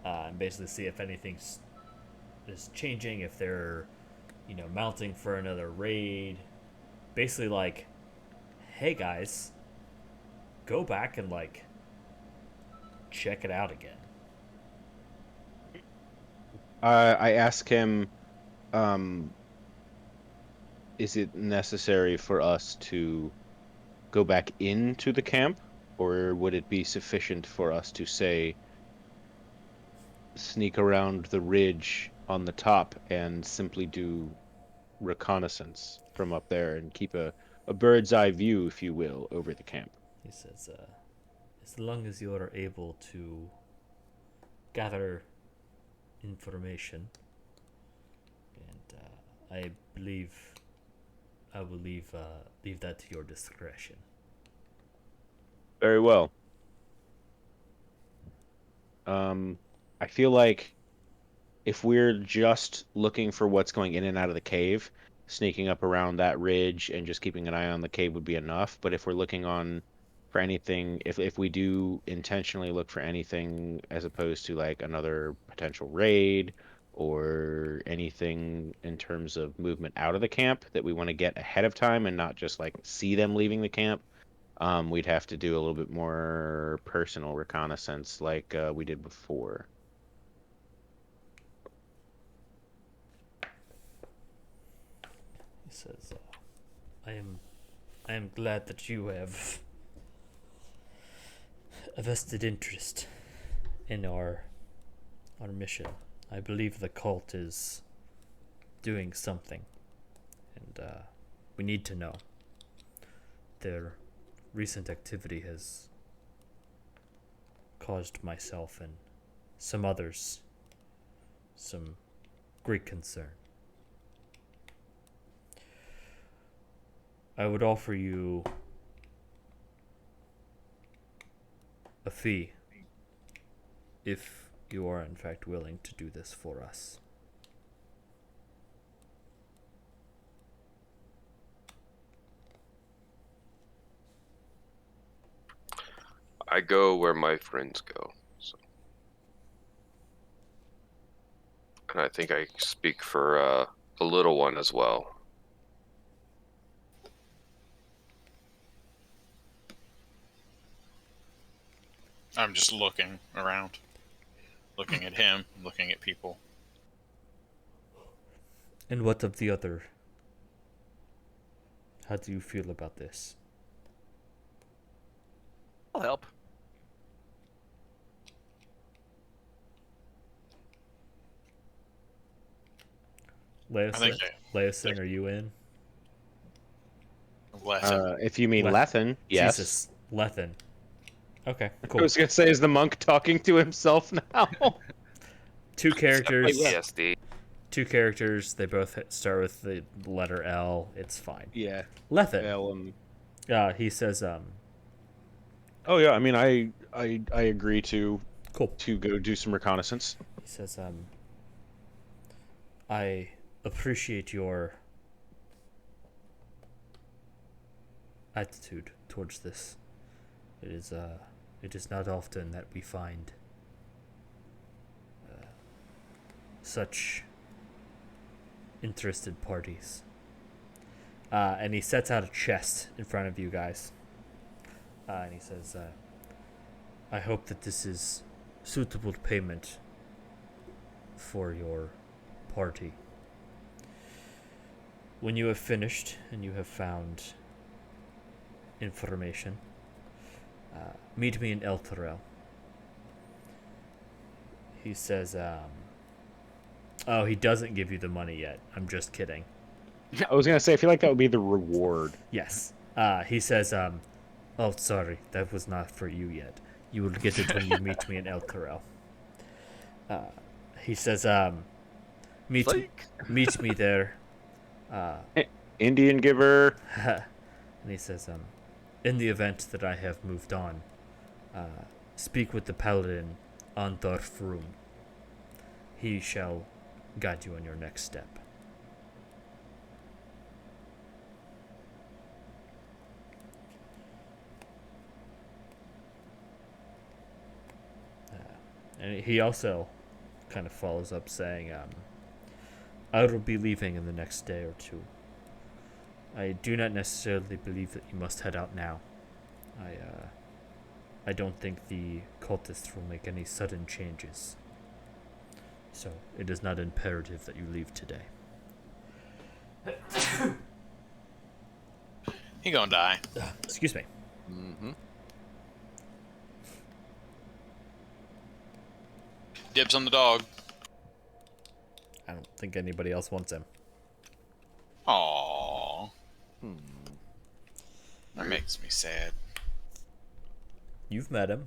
And basically see if anything is changing, if they're, mounting for another raid. Basically, like, hey guys, go back and, check it out again. I asked him, is it necessary for us to go back into the camp, or would it be sufficient for us to, say, sneak around the ridge on the top and simply do reconnaissance from up there and keep a bird's eye view, if you will, over the camp? He says, as long as you are able to gather information, and I believe I will leave that to your discretion. Very well. I feel like if we're just looking for what's going in and out of the cave, sneaking up around that ridge and just keeping an eye on the cave would be enough. But if we're looking on for anything, if we do intentionally look for anything as opposed to like another potential raid or anything in terms of movement out of the camp that we want to get ahead of time and not just like see them leaving the camp, we'd have to do a little bit more personal reconnaissance like we did before. He says, I am glad that you have a vested interest in our mission. I believe the cult is doing something, and we need to know. Their recent activity has caused myself and some others some great concern. I would offer you a fee if you are in fact willing to do this for us. I go where my friends go. So. And I think I speak for the little one as well. I'm just looking around, looking at him, looking at people. And what of the other? How do you feel about this? I'll help. Leosin, are you in? Lethan. If you mean Leth- Lethan, yes. Jesus, Lethan. Okay, I cool. was gonna say, is the monk talking to himself now? Two characters. PTSD. Two characters. They both start with the letter L. It's fine. Yeah. Lethan. He says, Oh yeah, I mean, I agree to cool. go do some reconnaissance. He says, I appreciate your attitude towards this. It is not often that we find such interested parties. And he sets out a chest in front of you guys. And he says, I hope that this is suitable payment for your party. When you have finished and you have found information, meet me in El Terrell. He says, oh, he doesn't give you the money yet. I'm just kidding. I was gonna say, I feel like that would be the reward. Yes. He says, oh, sorry, that was not for you yet. You will get it when you meet me in El Terrell. He says, meet me there. Indian giver. And he says, in the event that I have moved on, speak with the paladin Andorf Room. He shall guide you on your next step. And he also kind of follows up saying, I will be leaving in the next day or two. I do not necessarily believe that you must head out now. I don't think the cultists will make any sudden changes. So it is not imperative that you leave today. He gonna die. Excuse me. Mm-hmm. Dibs on the dog. I don't think anybody else wants him. Aww. That makes me sad. You've met him.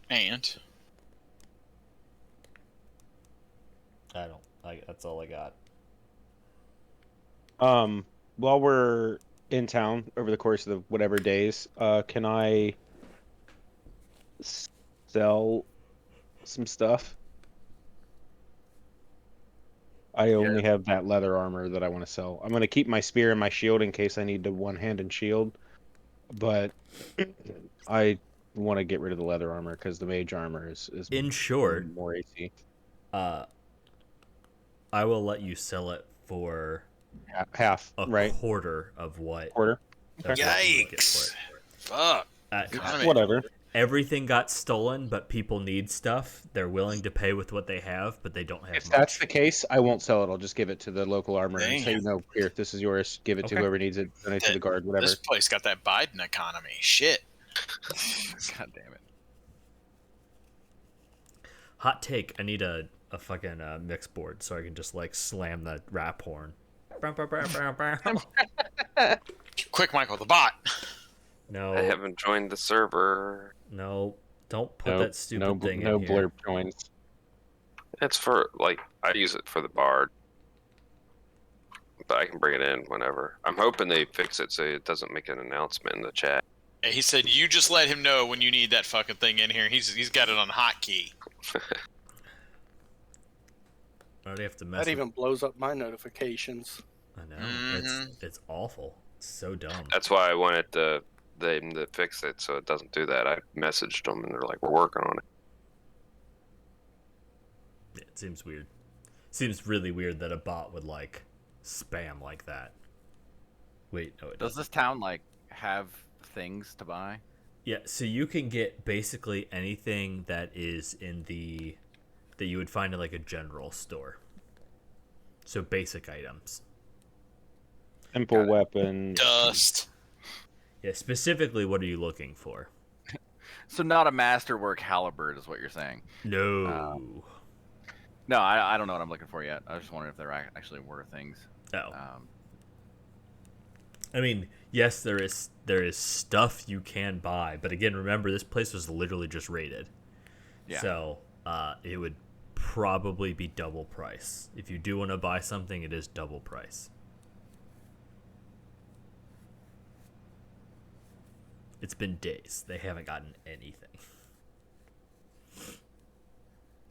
And That's all I got. While we're in town over the course of the whatever days, can I sell some stuff? I only have that leather armor that I want to sell. I'm going to keep my spear and my shield in case I need to one-handed shield, but I want to get rid of the leather armor because the mage armor is In short, more AC. I will let you sell it for Half, a right? quarter of what. Quarter. That's what you would get yikes! for Fuck. it. Whatever. Everything got stolen, but people need stuff. They're willing to pay with what they have, but they don't have If much. that's the case, I won't sell it. I'll just give it to the local armor and say, Damn. no, here, this is yours. Give it to Okay. whoever needs it. Donate to the guard, whatever. This place got that Biden economy. Shit. God damn it. Hot take, I need a fucking mix board so I can just like slam the rap horn. Quick, Michael, the bot. No, I haven't joined the server. no, don't put No, that stupid thing no in here. blurb joins. It's for, like, I use it for the bard. But I can bring it in whenever. I'm hoping they fix it so it doesn't make an announcement in the chat. Yeah, he said you just let him know when you need that fucking thing in here. He's got it on hotkey. I already have to mess That with- even blows up my notifications. I know. Mhm. It's awful. It's so dumb. That's why I wanted them to fix it so it doesn't do that. I messaged them and they're like, we're working on it. Yeah, it seems weird. Seems really weird that a bot would like spam like that. Wait, no, it Does doesn't. this town like have things to buy? Yeah, so you can get basically anything that is in that you would find in like a general store. So basic items. Simple weapon. Dust. Yeah, specifically, what are you looking for? So not a masterwork halberd is what you're saying. No. No, I don't know what I'm looking for yet. I was just wondering if there actually were things. Oh. Um, I mean, yes, there is stuff you can buy, but again, remember this place was literally just raided. yeah. So it would probably be double price. If you do want to buy something, it is double price. It's been days. They haven't gotten anything.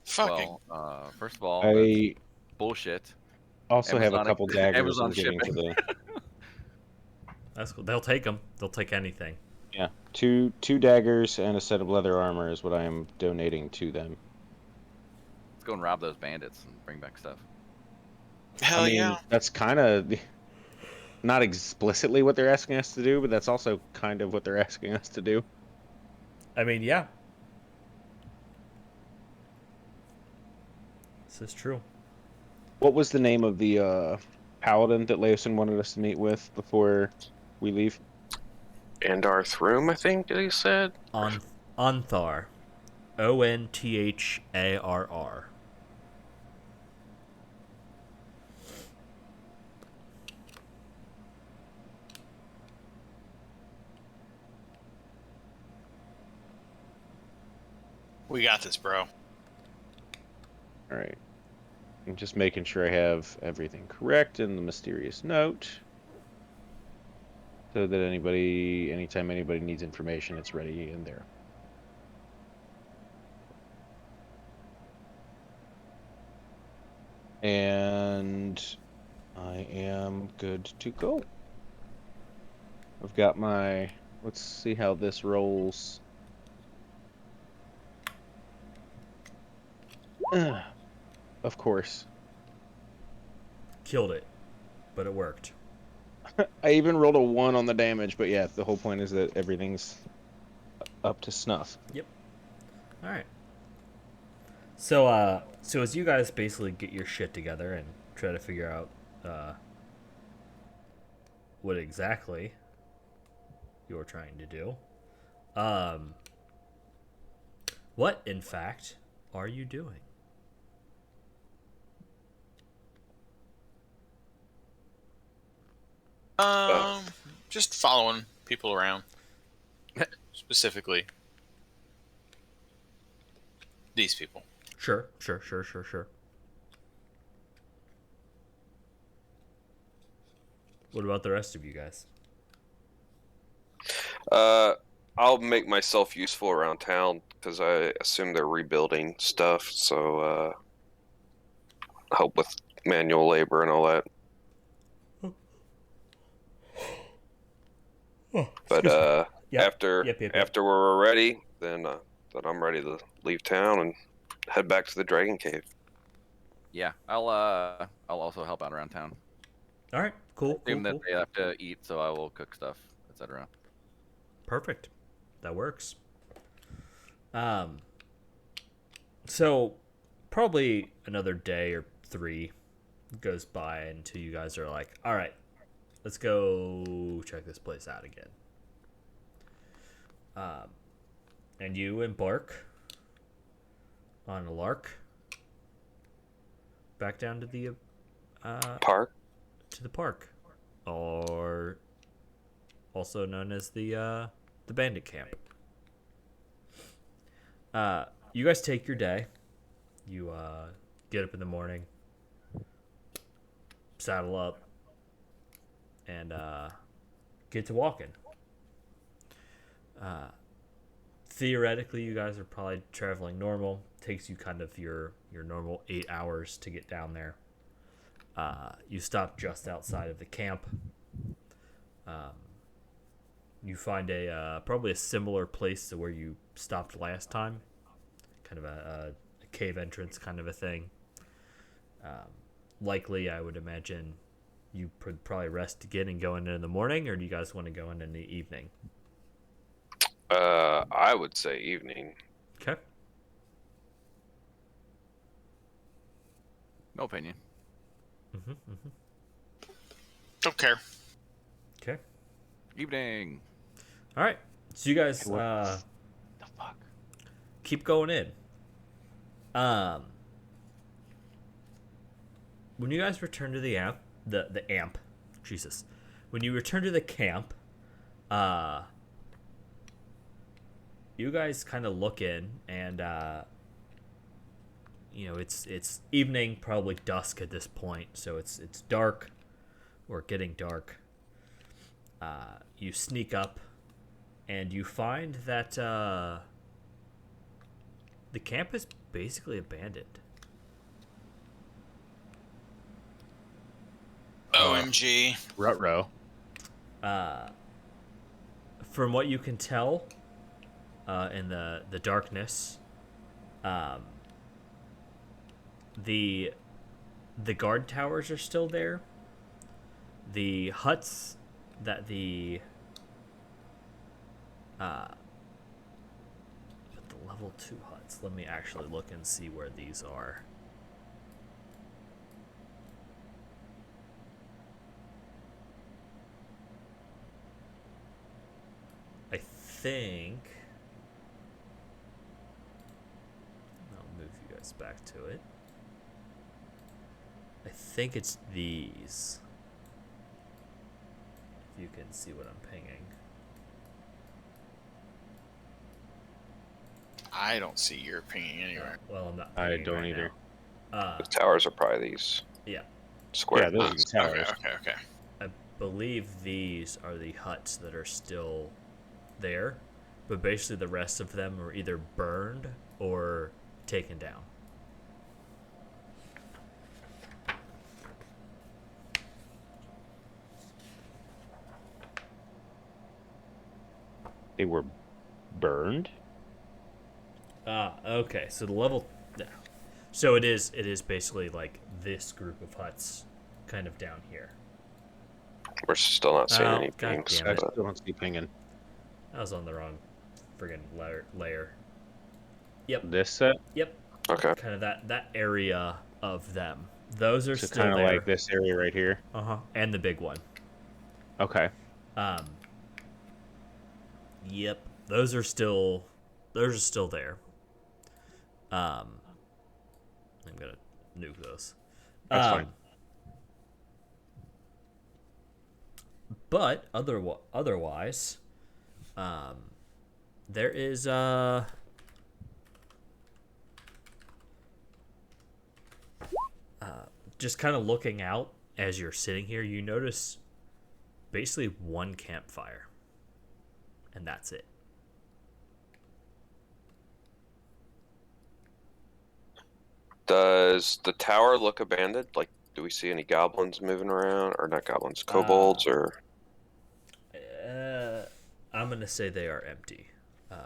Fucking. Well, first of all, I that's bullshit. also have a Amazon- couple daggers Amazon I'm giving to shipping. the That's cool. They'll take them. They'll take anything. yeah two daggers and a set of leather armor is what I am donating to them. Let's go and rob those bandits and bring back stuff. Hell I mean, yeah. that's kind of not explicitly what they're asking us to do, but that's also kind of what they're asking us to do. I mean, yeah. This is true. What was the name of the paladin that Leosin wanted us to meet with before we leave? Andarth Room, I think he said. Ontharr. Ontharr. We got this, bro. All right. I'm just making sure I have everything correct in the mysterious note. So that anytime anybody needs information, it's ready in there. And I am good to go. I've got my... Let's see how this rolls. Of course. Killed it, but it worked. I even rolled a 1 on the damage, but yeah, the whole point is that everything's up to snuff. All right. So as you guys basically get your shit together and try to figure out what exactly you're trying to do, what in fact are you doing? Just following people around. Specifically, these people. Sure. What about the rest of you guys? I'll make myself useful around town because I assume they're rebuilding stuff. So help with manual labor and all that. But after we're ready, then I'm ready to leave town and head back to the Dragon Cave. Yeah, I'll also help out around town. All right, cool. Assume that they have to eat, so I will cook stuff, etc. Perfect. That works. So probably another day or 3 goes by until you guys are like, all right, let's go check this place out again. And you embark on a lark back down to the Park? To the park, or also known as the bandit camp. You guys take your day. You get up in the morning, saddle up, and get to walking. Theoretically, you guys are probably traveling normal. Takes you kind of your normal 8 hours to get down there. You stop just outside of the camp. You find probably a similar place to where you stopped last time. Kind of a cave entrance kind of a thing. Likely, I would imagine you could probably rest again and go in the morning, or do you guys want to go in the evening? I would say evening. Okay. No opinion. Don't care. Okay. Evening. All right. So you guys The fuck? keep going in. when you guys return to the amp, the amp, Jesus, when you return to the camp, you guys kind of look in, and it's evening, probably dusk at this point, so it's dark, or getting dark. You sneak up, and you find that the camp is basically abandoned. OMG. Ruh-roh. From what you can tell, in the darkness, the guard towers are still there. The huts that the level 2 huts. Let me actually look and see where these are. I think I'll move you guys back to it. I think it's these. If you can see what I'm pinging. I don't see your pinging anywhere. Well, I'm not. I pinging don't right either. now. The towers are probably these Yeah. square. Yeah, those are the towers. Okay. I believe these are the huts that are still there, but basically the rest of them are either burned or taken down. They were burned? Okay, so the level, so it is basically like this group of huts kind of down here. We're still not seeing Oh, any God pings. damn I it. But still don't see pinging. I was on the wrong friggin' layer. Yep, This set? okay. kind of that area of them. Those are So still kind of there. like this area right here. And the big one. Okay. Yep, those are still there. I'm gonna nuke those. That's fine. But otherwise, there is just kind of looking out as you're sitting here, you notice basically one campfire, and that's it. Does the tower look abandoned? Like, do we see any goblins moving around, or not goblins, kobolds, or? I'm gonna say they are empty.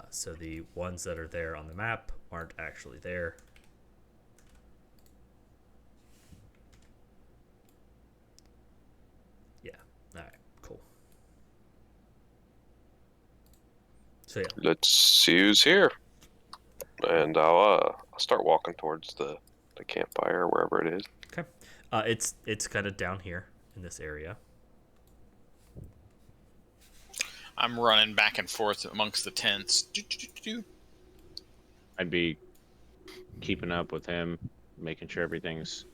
So the ones that are there on the map aren't actually there. Yeah. All right. Cool. So yeah. Let's see who's here, and I'll start walking towards the campfire, wherever it is. Okay. It's kind of down here in this area. I'm running back and forth amongst the tents. I'd be keeping up with him, making sure everything's...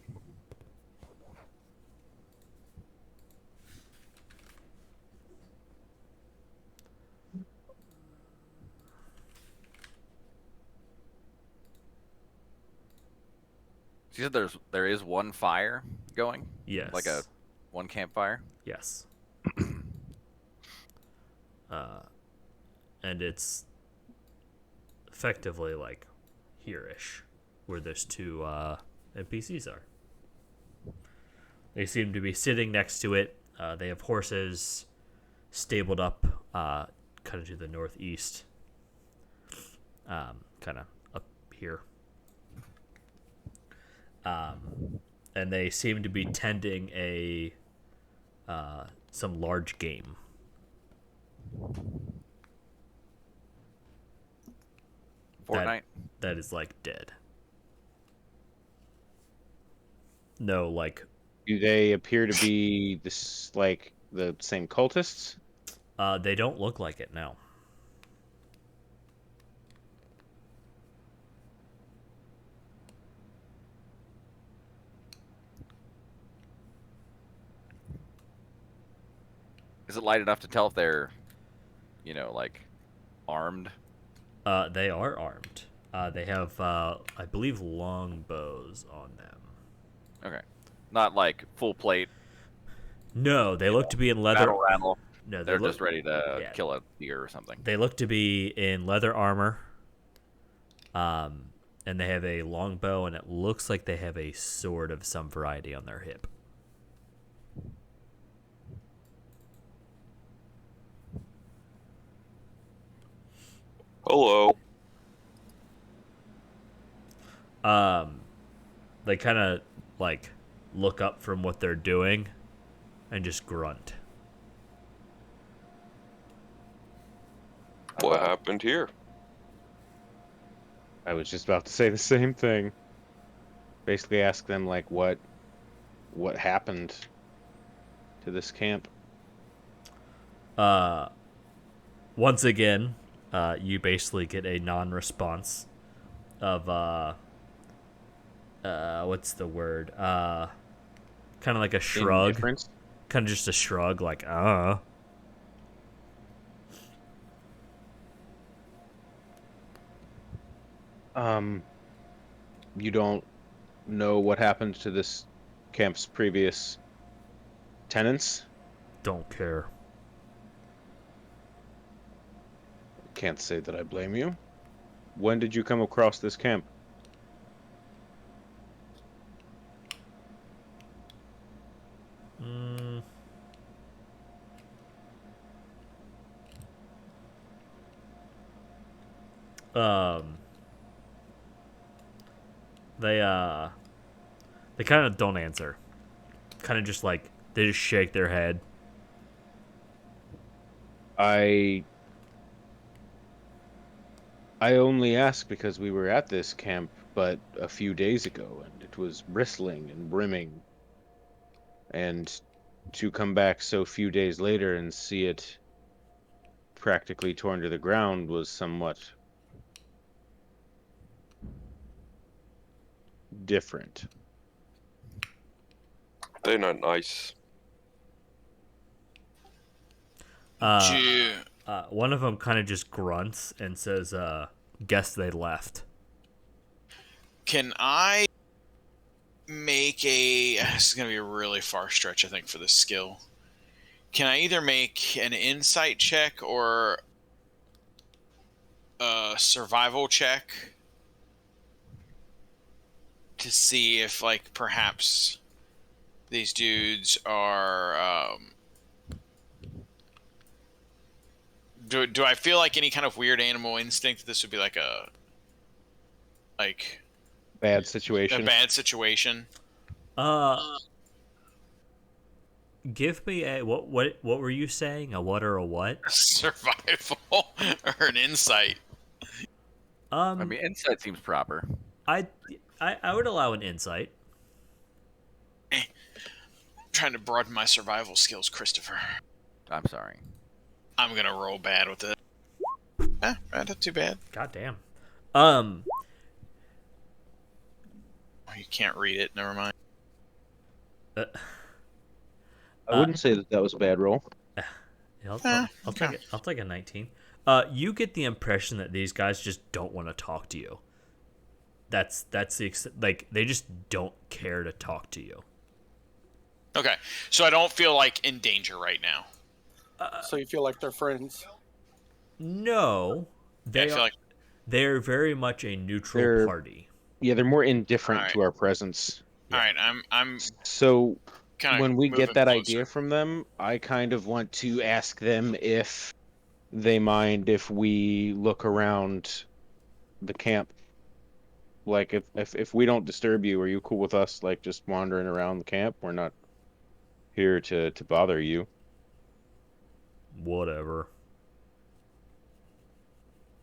You said there is one fire going? Yes. Like one campfire? Yes. And it's effectively like here-ish, where those two NPCs are. They seem to be sitting next to it. They have horses stabled up kind of to the northeast, kind of up here. And they seem to be tending some large game. Fortnite? That is like dead. No, like Do they appear to be this like the same cultists? they don't look like it now. Is it light enough to tell if they're, like, armed? They are armed. They have, I believe, long bows on them. Okay. Not like full plate. No, they look to be in leather. Battle rattle. No, They're just ready to yeah. kill a deer or something. They look to be in leather armor. And they have a long bow, and it looks like they have a sword of some variety on their hip. Hello. They kind of like look up from what they're doing and just grunt. What happened here? I was just about to say the same thing. Basically ask them, like, what happened to this camp. Once again, you basically get a non-response of, what's the word? Kind of like a shrug. Indifference? Kind of just a shrug, like, You don't know what happened to this camp's previous tenants? Don't care. Can't say that I blame you. When did you come across this camp? They kind of don't answer. Kind of just like, they just shake their head. I only ask because we were at this camp but a few days ago, and it was bristling and brimming. And to come back so few days later and see it practically torn to the ground was somewhat different. They're not nice. One of them kind of just grunts and says, guess they left. Can I make a... This is going to be a really far stretch, I think, for this skill. Can I either make an insight check or a survival check to see if, like, perhaps these dudes are... Do I feel like any kind of weird animal instinct that this would be like a... Like... Bad situation. A bad situation? Give me a... What were you saying? A what or a what? Survival or an insight? I mean, insight seems proper. I would allow an insight. I'm trying to broaden my survival skills, Christopher. I'm sorry. I'm gonna roll bad with it. Not too bad. God damn. Oh, you can't read it. Never mind. I wouldn't say that was a bad roll. I'll take it. I'll take a 19. You get the impression that these guys just don't want to talk to you. That's like, they just don't care to talk to you. Okay, so I don't feel like in danger right now. So you feel like they're friends? No, they're very much a neutral party. Yeah, they're more indifferent All right. to our presence. All right, I'm So kind of when we get that closer. idea from them, I kind of want to ask them if they mind if we look around the camp. Like, if we don't disturb you, are you cool with us, like, just wandering around the camp? We're not here to bother you. Whatever.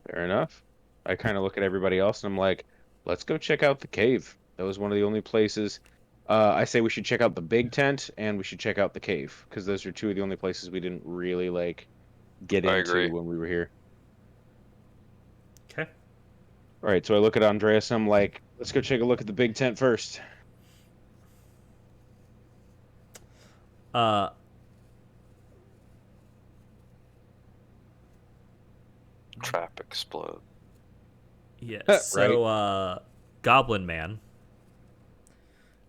Fair enough. I kind of look at everybody else and I'm like, let's go check out the cave. That was one of the only places. I say we should check out the big tent and we should check out the cave, because those are two of the only places we didn't really, like, get I into agree. when we were here. Okay. All right, so I look at Andreas and I'm like, let's go take a look at the big tent first. Trap explode. Yes. So, Goblin Man,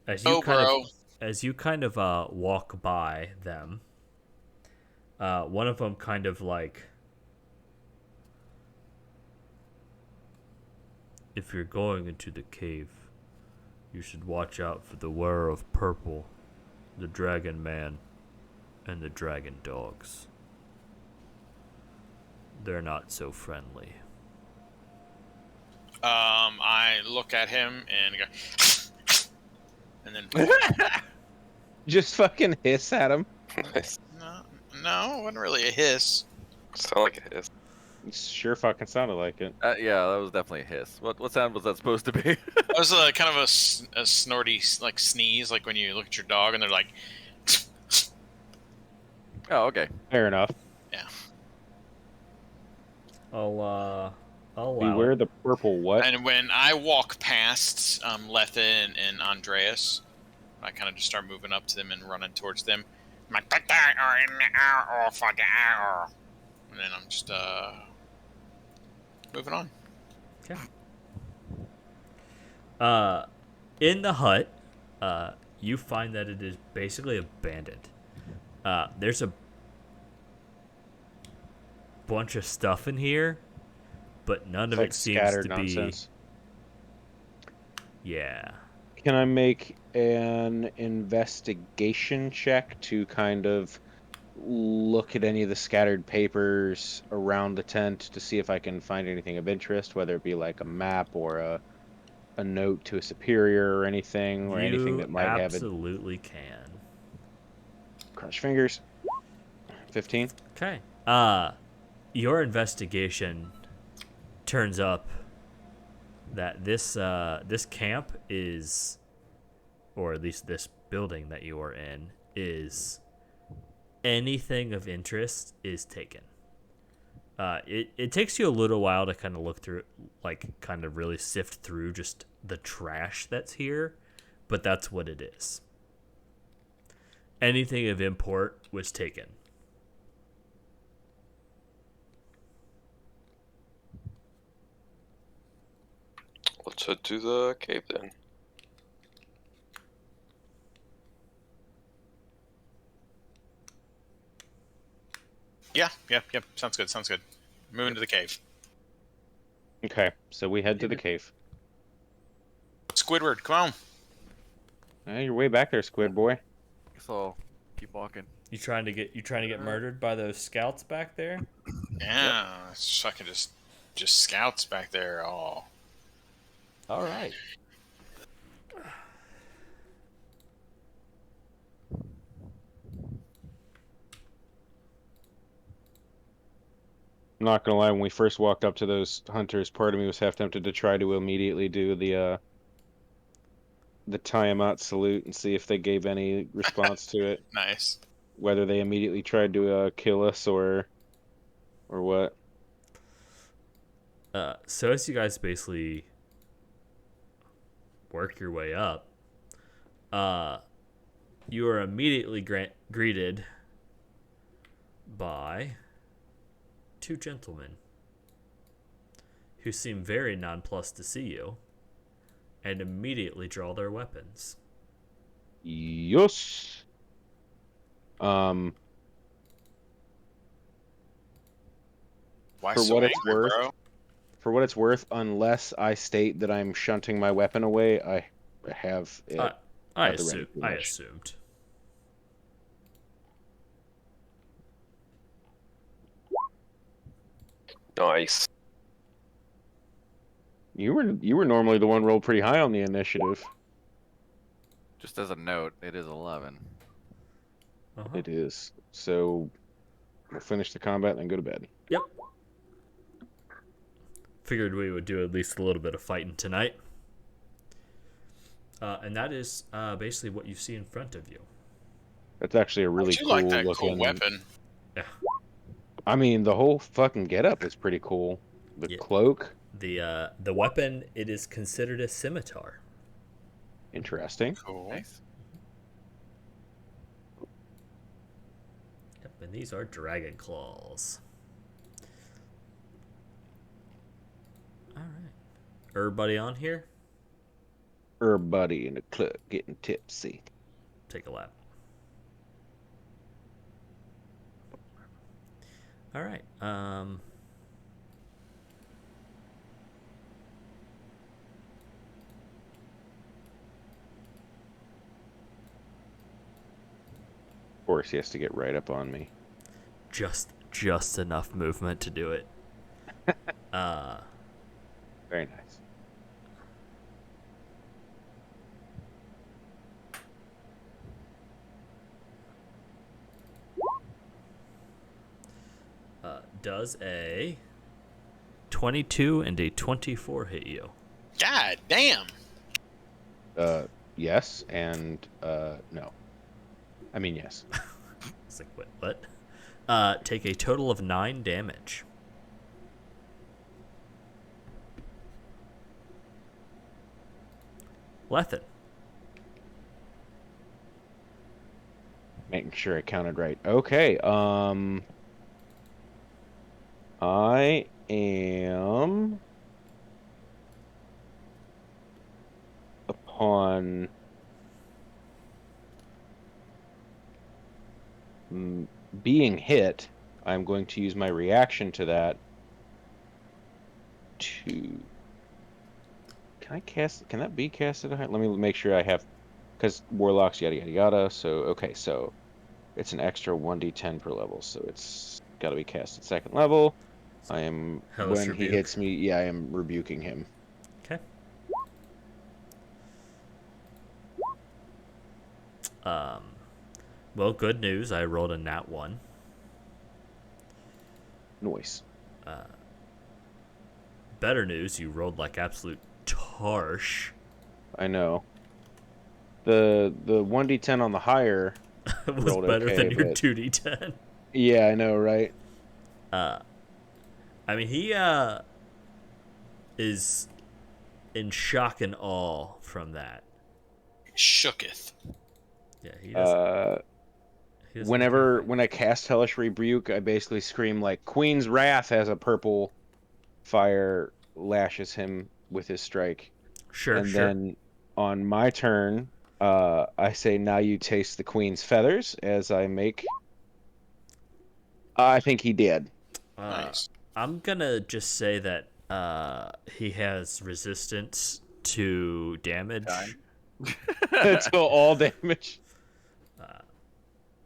as you Oh, kind bro. of walk by them, one of them kind of like, if you're going into the cave, you should watch out for the wearer of purple, the dragon man, and the dragon dogs. They're not so friendly. I look at him and go, and then Just fucking hiss at him. no, it wasn't really a hiss. Sound like it is. It sure fucking sounded like it. Yeah, that was definitely a hiss. What sound was that supposed to be? It was kind of a snorty like sneeze, like when you look at your dog and they're like, Oh, okay. Fair enough. yeah. I'll allow Beware it. the purple what? And when I walk past Letha and Andreas, I kind of just start moving up to them and running towards them. I'm like, "Put that in the air, for the air." And then I'm just moving on. In the hut, you find that it is basically abandoned. There's a bunch of stuff in here, but none It's of like it seems scattered to nonsense. be. Yeah. Can I make an investigation check to kind of look at any of the scattered papers around the tent to see if I can find anything of interest, whether it be like a map or a note to a superior or anything, or anything that might have it? absolutely can. Cross fingers. 15. Okay. Your investigation turns up that this camp is, or at least this building that you are in, is anything of interest is taken. It takes you a little while to kind of look through, like kind of really sift through just the trash that's here, but that's what it is. Anything of import was taken. Let's head to the cave then. Yeah. Sounds good. Moving to the cave. Okay, so we head to the cave. Squidward, come on. You're way back there, Squid Boy. Guess I'll keep walking. You trying to get murdered by those scouts back there? Yeah, it's fucking just scouts back there. Oh, All right. I'm not gonna lie, when we first walked up to those hunters, part of me was half tempted to try to immediately do the tie 'em out salute and see if they gave any response to it. nice. Whether they immediately tried to kill us or what. So as you guys basically work your way up, you are immediately greeted by two gentlemen who seem very nonplussed to see you and immediately draw their weapons. Yes. Why For so what angry, it's worth, bro? For what it's worth, unless I state that I'm shunting my weapon away, I have it. I at the ready pretty much. assumed. Nice. You were normally the one rolled pretty high on the initiative. Just as a note, it is 11. Uh-huh. It is. So we'll finish the combat and then go to bed. Yep. Figured we would do at least a little bit of fighting tonight. And that is basically what you see in front of you. That's actually a really I do cool like that looking cool weapon. Yeah. I mean, the whole fucking getup is pretty cool. The Yeah. cloak, The weapon, it is considered a scimitar. interesting. Cool. Nice. Yep, and these are dragon claws. Everybody on here? Everybody in the club getting tipsy. Take a lap. All right. Of course, he has to get right up on me. Just enough movement to do it. Very nice. Does a 22 and a 24 hit you? God damn. Yes, and no. I mean, yes. It's like, what? Take a total of 9 damage. Lethen. Making sure I counted right. Okay, I am upon being hit. I'm going to use my reaction to that to. Can that be casted? Let me make sure I have, because warlocks, yada yada yada. So okay, so it's an extra 1d10 per level, so it's got to be cast at second level. I am Hellish when he rebuke. hits me. Yeah, I am rebuking him. Okay. Well, good news. I rolled a nat 1. Noise. Better news. You rolled like absolute tarsh. I know. The 1d10 on the higher was rolled better okay, than your but 2d10. yeah, I know, right? I mean, he is in shock and awe from that. Shooketh. Yeah, he doesn't. When I cast Hellish Rebuke, I basically scream like Queen's Wrath as a purple fire lashes him with his strike. Sure, And sure. then on my turn, I say, now you taste the Queen's feathers as I make. I think he did. Nice. I'm gonna just say that he has resistance to damage, Time. So all damage.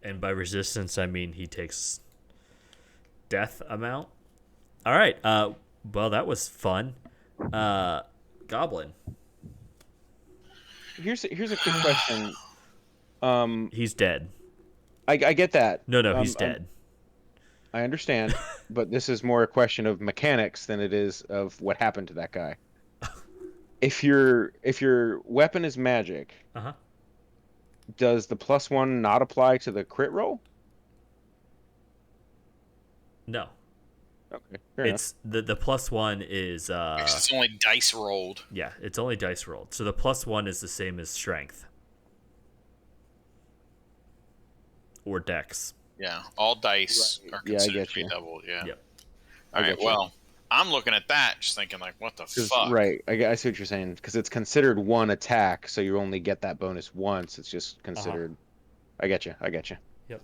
and by resistance I mean he takes death amount. All right. Well, that was fun. Goblin. Here's a quick question. He's dead. I get that. No, he's dead. I understand, but this is more a question of mechanics than it is of what happened to that guy. If your weapon is magic, Uh-huh. does the +1 not apply to the crit roll? No. Okay, fair enough. It's the +1 is It's only dice rolled. yeah, it's only dice rolled. So the +1 is the same as strength. Or dex. Yeah, all dice Right. are Yeah, I considered get to be you. doubled. Yeah. Yep. All I right. get you. Well, I'm looking at that, just thinking like, what the 'Cause- fuck? Right, I see what you're saying, because it's considered one attack, so you only get that bonus once. It's just considered. I get you.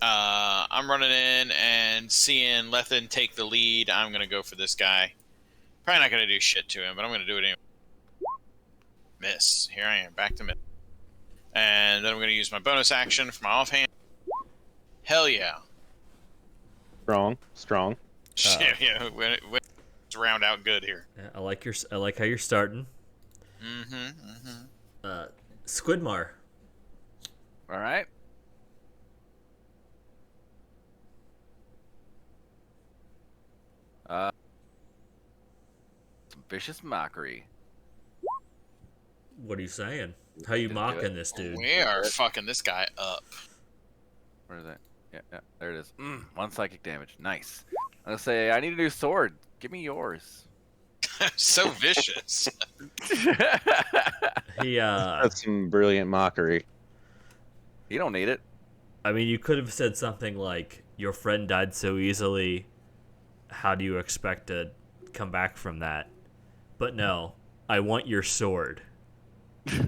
I'm running in and seeing Lethen take the lead. I'm gonna go for this guy. Probably not gonna do shit to him, but I'm gonna do it anyway. Miss. Here I am, back to miss. And then I'm gonna use my bonus action for my offhand. Hell yeah. Strong. Yeah, let's round out good here. Yeah, I like how you're starting. Squidmar. All right. Some vicious mockery. What are you saying? How you Just do mocking it. this dude? We are fucking this guy up. Where is that? Yeah, there it is. 1 psychic damage. Nice. I'm gonna say I need a new sword. Give me yours. So vicious. He That's some brilliant mockery. You don't need it. I mean, you could have said something like, "Your friend died so easily. How do you expect to come back from that?" But no, I want your sword.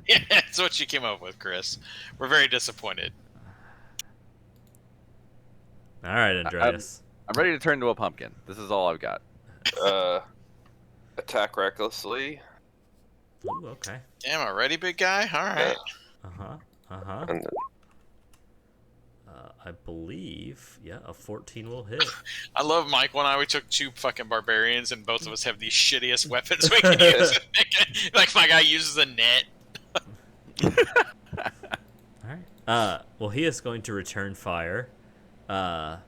Yeah, that's what you came up with, Chris. We're very disappointed. All right, Andreas. I'm ready to turn into a pumpkin. This is all I've got. Attack recklessly. Ooh, okay. Damn, already, big guy? All right. And I believe, yeah, a 14 will hit. I love Michael and I. We took 2 fucking barbarians, and both of us have the shittiest weapons we can use. Like, my guy uses a net. All right. Well, he is going to return fire. Yeah,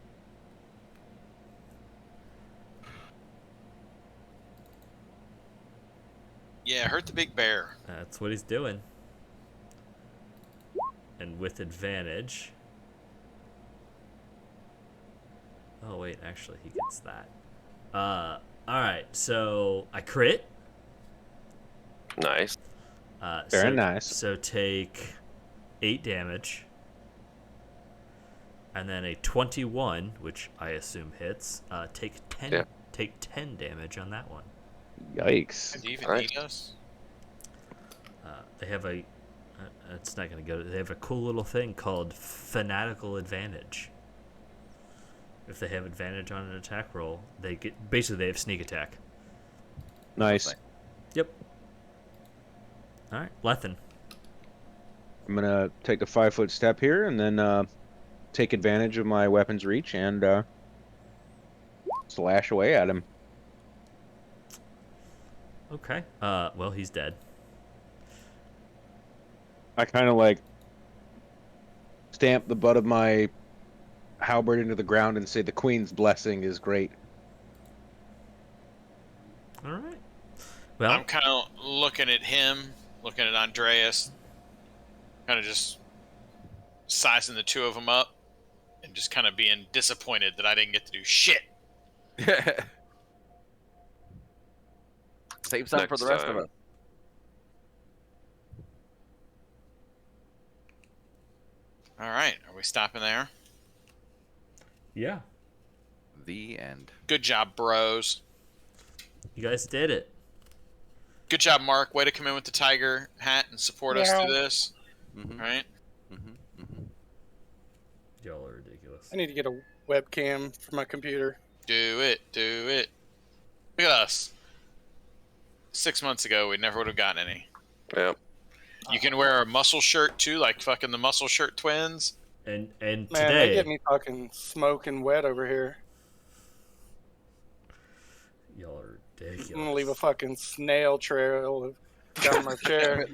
hurt the big bear. That's what he's doing. And with advantage. Oh, wait, actually, he gets that. Alright, so I crit. nice. Very nice. So take 8 damage. And then a 21, which I assume hits. Take 10. Yeah. Take 10 damage on that one. Yikes. Do you even All right. need us? They have a. It's not going to go. They have a cool little thing called Fanatical Advantage. If they have advantage on an attack roll, they get. Basically, they have sneak attack. Nice. Yep. All right, Lethen. I'm gonna take a 5-foot step here and then take advantage of my weapon's reach and slash away at him. Okay. Well, he's dead. I kind of like stamp the butt of my halberd into the ground and say the queen's blessing is great. All right. Well, I'm kind of looking at him, looking at Andreas, kind of just sizing the 2 of them up, and just kind of being disappointed that I didn't get to do shit. Save some for Next the rest of time. us. All right, are we stopping there? yeah. The end. Good job, bros. You guys did it. Good job, Mark. Way to come in with the tiger hat and support us Yeah. through this. Mm-hmm. All right. Mm-hmm. Mm-hmm. Y'all are ridiculous. I need to get a webcam for my computer. Do it. Do it. Look at us. 6 months ago, we never would have gotten any. Yep. You can wear a muscle shirt too, like fucking the muscle shirt twins. And Man, today, they get me fucking smoking wet over here. y'all are ridiculous. I'm gonna leave a fucking snail trail down my chair.